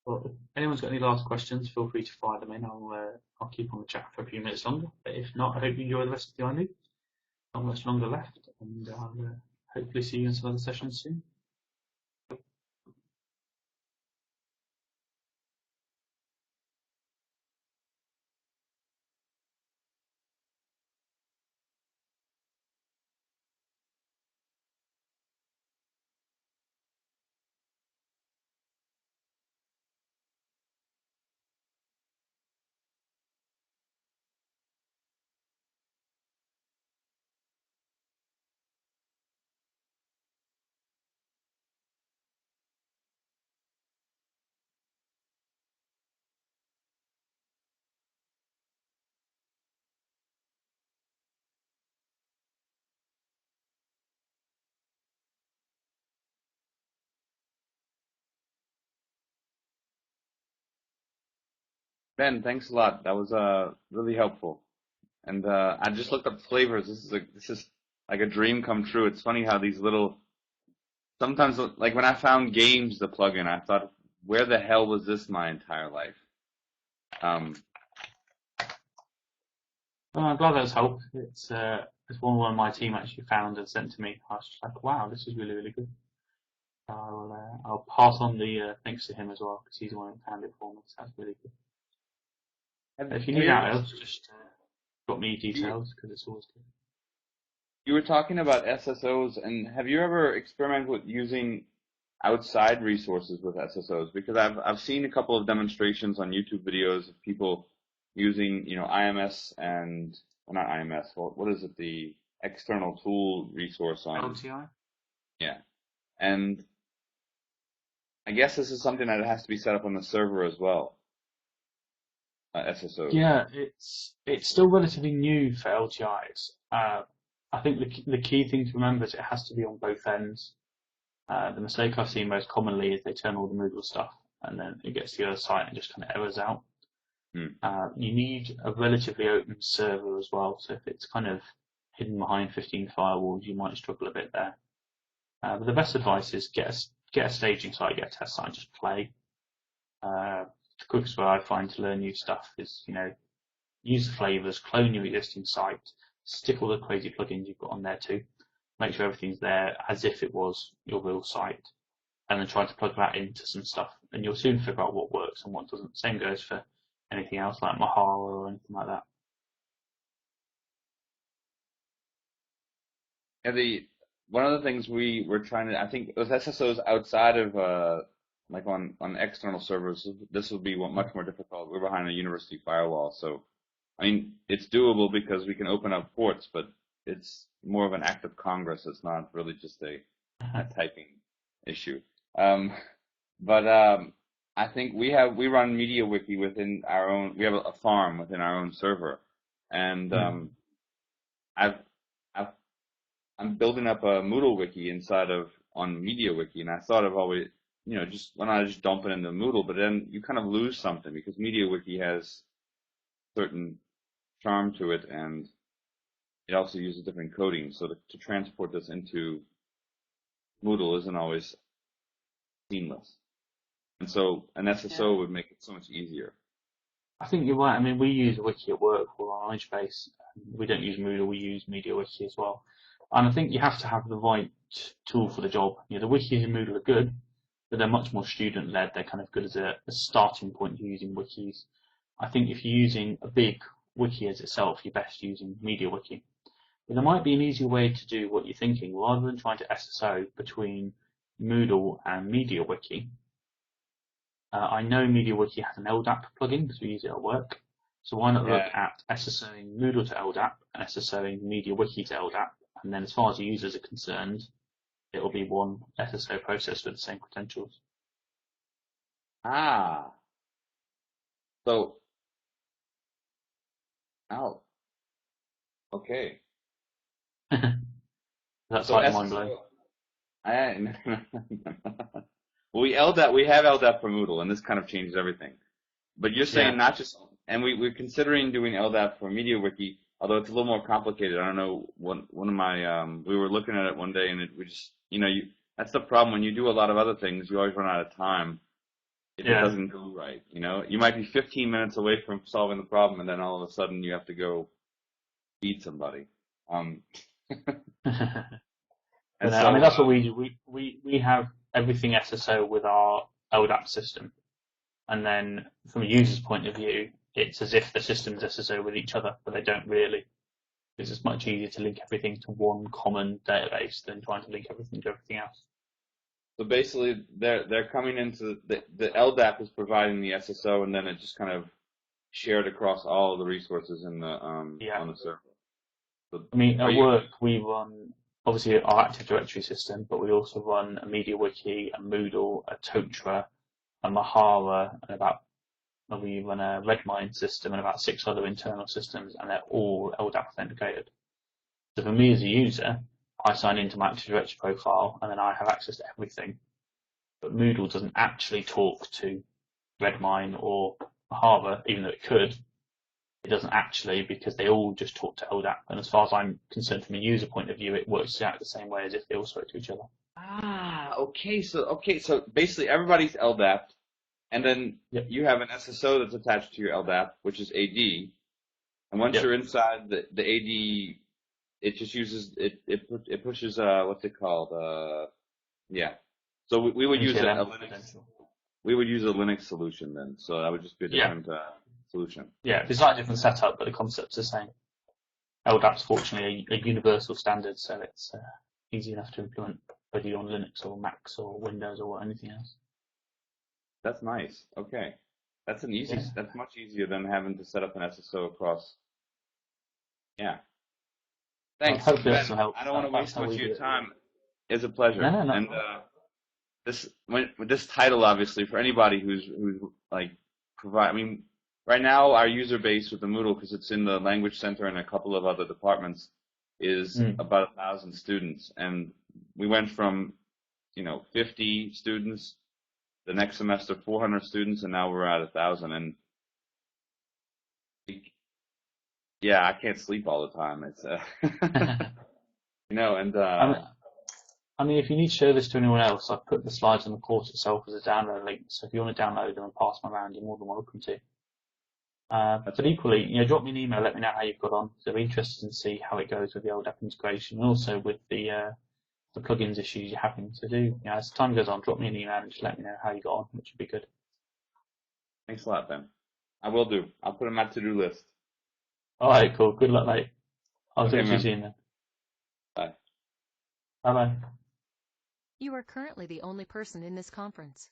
Well, if anyone's got any last questions, feel free to fire them in. I'll keep on the chat for a few minutes longer. But if not, I hope you enjoy the rest of the iMoot. Not much longer left, and I'll hopefully see you in some other sessions soon. Ben, thanks a lot. That was really helpful. And I just looked up flavors. This is like a dream come true. It's funny how these little sometimes, like when I found Games, the plugin, I thought, where the hell was this my entire life? Well, I'm glad that's helped. It's one of my team actually found and sent to me. I was just like, wow, this is really, really good. I'll pass on the thanks to him as well, because he's the one who found it for me. So that's really good. If you need anything else, just drop me details, because it's always good. You were talking about SSOs, and have you ever experimented with using outside resources with SSOs? Because I've seen a couple of demonstrations on YouTube videos of people using, IMS and, well, not IMS, what is it, the external tool resource on LTI? Yeah. And I guess this is something that has to be set up on the server as well. SSOs. Yeah, it's still relatively new for LTIs. I think the key thing to remember is it has to be on both ends. The mistake I've seen most commonly is they turn all the Moodle stuff and then it gets to the other site and just kind of errors out. You need a relatively open server as well, so if it's kind of hidden behind 15 firewalls, you might struggle a bit there. But the best advice is get a staging site, get a test site, and just play. The quickest way I find to learn new stuff is, use the flavors, clone your existing site, stick all the crazy plugins you've got on there too, make sure everything's there as if it was your real site, and then try to plug that into some stuff, and you'll soon figure out what works and what doesn't. Same goes for anything else like Mahara or anything like that. One of the things we were trying to, I think, with SSOs outside of like on external servers, this would be much more difficult. We're behind a university firewall, so I mean it's doable because we can open up ports, but it's more of an act of Congress. It's not really just a typing issue. But I think we run MediaWiki within our own. We have a farm within our own server, and I'm building up a Moodle wiki on MediaWiki, and I thought of always, just why not just dump it into Moodle? But then you kind of lose something because MediaWiki has certain charm to it, and it also uses different coding. So to transport this into Moodle isn't always seamless, and so an SSO would make it so much easier. I think you're right. I mean, we use a wiki at work for our knowledge base. We don't use Moodle, we use MediaWiki as well. And I think you have to have the right tool for the job. The wikis in Moodle are good, but they're much more student-led. They're kind of good as a starting point for using wikis. I think if you're using a big wiki as itself, you're best using MediaWiki. But there might be an easier way to do what you're thinking. Rather than trying to SSO between Moodle and MediaWiki, I know MediaWiki has an LDAP plugin because we use it at work. So why not look at SSOing Moodle to LDAP and SSOing MediaWiki to LDAP, and then as far as the users are concerned, it will be one SSO process with the same credentials. So, okay. That's like mind blowing. Well, we have LDAP for Moodle, and this kind of changes everything. But you're saying not just, and we're considering doing LDAP for MediaWiki, although it's a little more complicated. I don't know, one of my, we were looking at it one day, and we just, that's the problem. When you do a lot of other things, you always run out of time if it doesn't go right. You might be 15 minutes away from solving the problem, and then all of a sudden you have to go feed somebody. I mean, that's what we do. We have everything SSO with our LDAP system. And then from a user's point of view, it's as if the systems SSO with each other, but they don't really. Because it's much easier to link everything to one common database than trying to link everything to everything else. So basically, they're coming into the LDAP is providing the SSO, and then it just kind of shared across all of the resources in the on the server. So I mean, at work we run obviously our Active Directory system, but we also run a MediaWiki, a Moodle, a Totra, a Mahara, and we run a Redmine system and about 6 other internal systems, and they're all LDAP authenticated. So for me as a user, I sign into my Active Directory profile, and then I have access to everything. But Moodle doesn't actually talk to Redmine or Mahara, even though it could. It doesn't actually, because they all just talk to LDAP. And as far as I'm concerned, from a user point of view, it works out the same way as if they all spoke to each other. Okay. So basically, everybody's LDAP, and then you have an SSO that's attached to your LDAP, which is AD. And once you're inside the AD, it just uses it pushes what's it called? So we would use a Linux. We would use a Linux solution then. So that would just be a different solution. Yeah, it's like a different setup, but the concept's the same. LDAP's fortunately a universal standard, so it's easy enough to implement whether you're on Linux or Macs or Windows or anything else. That's nice. Okay, that's That's much easier than having to set up an SSO across. Yeah. Thanks. Well, hopefully that's some help. I don't want to waste much of your time. It's a pleasure. No. And this title, obviously, for anybody who's like provide. I mean, right now our user base with the Moodle, because it's in the language center and a couple of other departments, is about 1,000 students, and we went from 50 students the next semester, 400 students, and now we're at 1,000. And I can't sleep all the time. It's I mean, if you need to show this to anyone else, I've put the slides on the course itself as a download link. So if you want to download them and pass them around, you're more than welcome to. But equally, drop me an email, let me know how you've got on. So I'm interested to see how it goes with the LDAP integration, and also with the plugins issues you're having to do. As time goes on, drop me an email and just let me know how you got on, which would be good. Thanks a lot, Ben. I will do. I'll put them on my to-do list. All right, cool. Good luck, mate. I'll talk to you soon then. Bye. Bye bye. You are currently the only person in this conference.